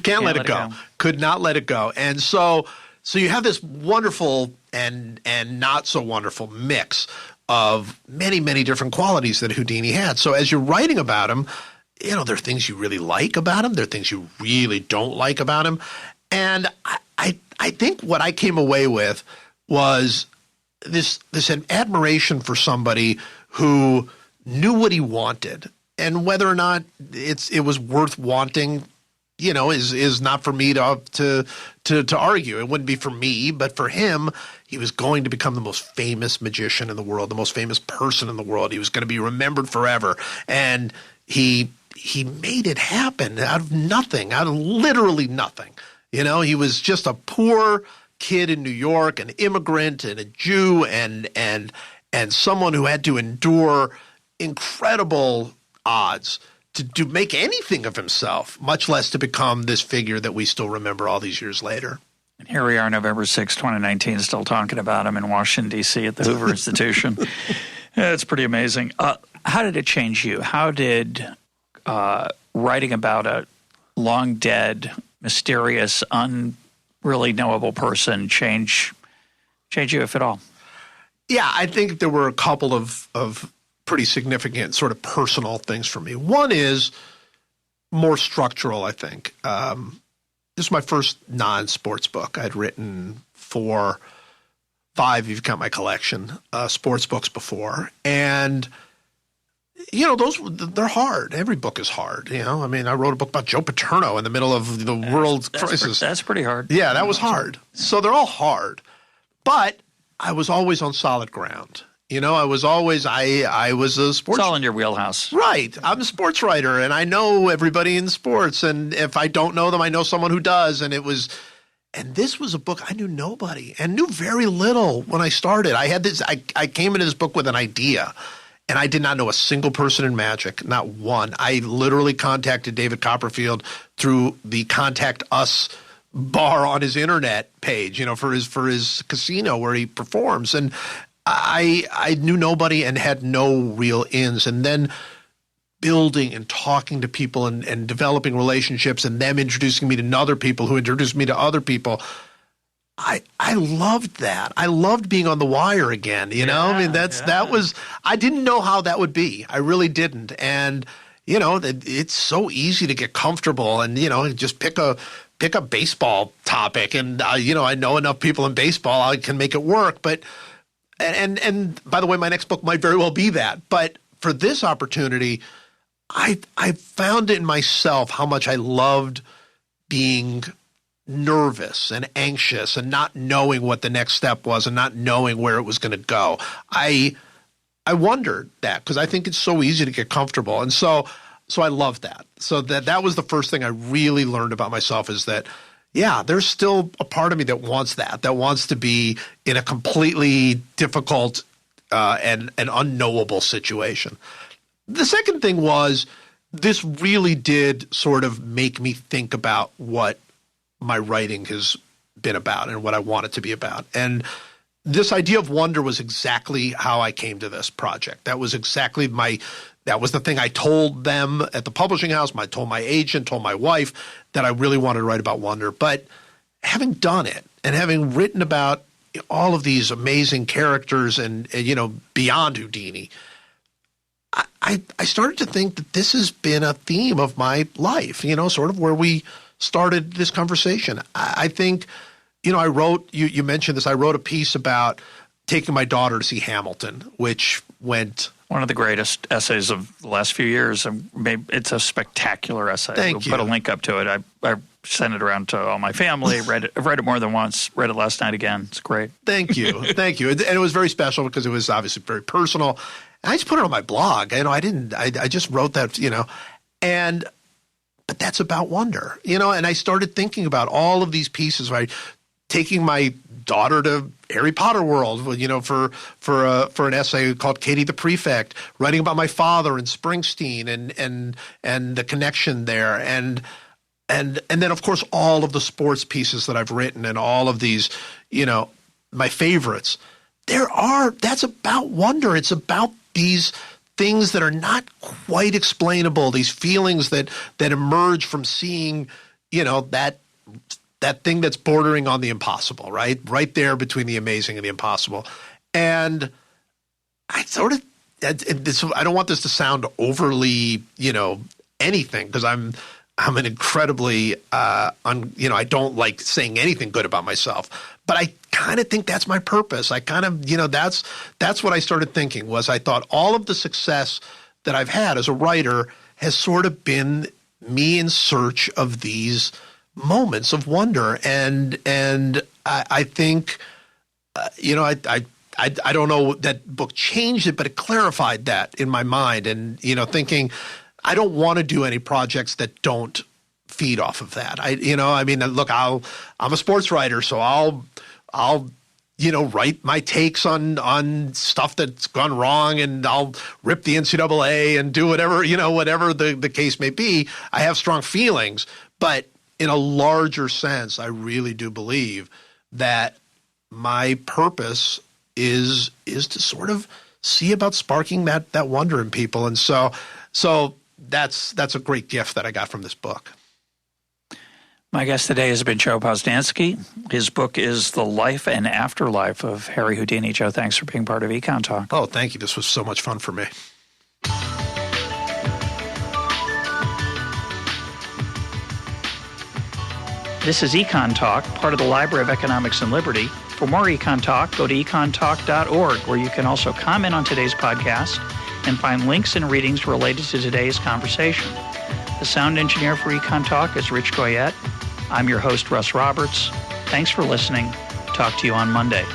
Can't let it go. Could not let it go. And so you have this wonderful and not so wonderful mix of many, many different qualities that Houdini had. So as you're writing about him, there are things you really like about him. There are things you really don't like about him. And I think what I came away with was this admiration for somebody who knew what he wanted, and whether or not it was worth wanting, is not for me to argue. It wouldn't be for me, but for him, he was going to become the most famous magician in the world, the most famous person in the world. He was going to be remembered forever, and he made it happen out of nothing, out of literally nothing. He was just a poor kid in New York, an immigrant and a Jew, and someone who had to endure incredible odds to make anything of himself, much less to become this figure that we still remember all these years later. And here we are, November 6, 2019, still talking about him in Washington, D.C. at the Hoover Institution. Yeah, it's pretty amazing. How did it change you? How did writing about a long-dead, mysterious, unreally knowable person change you, if at all? Yeah, I think there were a couple of pretty significant sort of personal things for me. One is more structural, I think. This is my first non-sports book. I'd written 4, 5, if you count my collection, sports books before. And, they're hard. Every book is hard, I mean, I wrote a book about Joe Paterno in the middle of the world crisis. That's pretty hard. Yeah, that was hard. So they're all hard. But I was always on solid ground. I was always I was a sports. It's all in your wheelhouse. Right. I'm a sports writer, and I know everybody in sports. And if I don't know them, I know someone who does. And this was a book I knew nobody and knew very little when I started. I came into this book with an idea, and I did not know a single person in Magic, not one. I literally contacted David Copperfield through the Contact Us bar on his internet page, for his casino where he performs. And I knew nobody and had no real ins. And then building and talking to people and developing relationships and them introducing me to other people who introduced me to other people. I loved that. I loved being on the wire again. I mean, that was – I didn't know how that would be. I really didn't. And, it's so easy to get comfortable and, just pick a baseball topic. And, I know enough people in baseball, I can make it work. But – And by the way, my next book might very well be that. But for this opportunity, I found in myself how much I loved being nervous and anxious and not knowing what the next step was and not knowing where it was going to go. I wondered that because I think it's so easy to get comfortable. And so I loved that. So that was the first thing I really learned about myself is that, yeah, there's still a part of me that wants that wants to be in a completely difficult and unknowable situation. The second thing was this really did sort of make me think about what my writing has been about and what I want it to be about. And this idea of wonder was exactly how I came to this project. That was exactly that was the thing I told them at the publishing house. I told my agent, told my wife that I really wanted to write about wonder. But having done it and having written about all of these amazing characters and beyond Houdini, I started to think that this has been a theme of my life, sort of where we started this conversation. I think, I wrote, you mentioned this, I wrote a piece about taking my daughter to see Hamilton, which went... One of the greatest essays of the last few years. It's a spectacular essay. Thank you. Put a link up to it. I sent it around to all my family. I've read it more than once. Read it last night again. It's great. Thank you. Thank you. And it was very special because it was obviously very personal. And I just put it on my blog. I just wrote that, but that's about wonder, and I started thinking about all of these pieces, right? Taking my daughter to Harry Potter World, for an essay called Katie the Prefect, writing about my father and Springsteen and the connection there, and then of course all of the sports pieces that I've written and all of these, my favorites. That's about wonder. It's about these things that are not quite explainable, these feelings that emerge from seeing, that thing that's bordering on the impossible, right? Right there between the amazing and the impossible. And I sort of – I don't want this to sound overly, anything because I'm an incredibly I don't like saying anything good about myself. But I kind of think that's my purpose. I kind of that's what I started thinking was I thought all of the success that I've had as a writer has sort of been me in search of these – moments of wonder, and I think I don't know that book changed it, but it clarified that in my mind, and thinking I don't want to do any projects that don't feed off of that. Look, I'm a sports writer, so I'll write my takes on stuff that's gone wrong, and I'll rip the NCAA and do whatever the case may be. I have strong feelings, but in a larger sense, I really do believe that my purpose is to sort of see about sparking that wonder in people. And so that's a great gift that I got from this book. My guest today has been Joe Posnanski. His book is The Life and Afterlife of Harry Houdini. Joe, thanks for being part of EconTalk. Oh, thank you. This was so much fun for me. This is EconTalk, part of the Library of Economics and Liberty. For more EconTalk, go to econtalk.org, where you can also comment on today's podcast and find links and readings related to today's conversation. The sound engineer for EconTalk is Rich Goyette. I'm your host, Russ Roberts. Thanks for listening. Talk to you on Monday.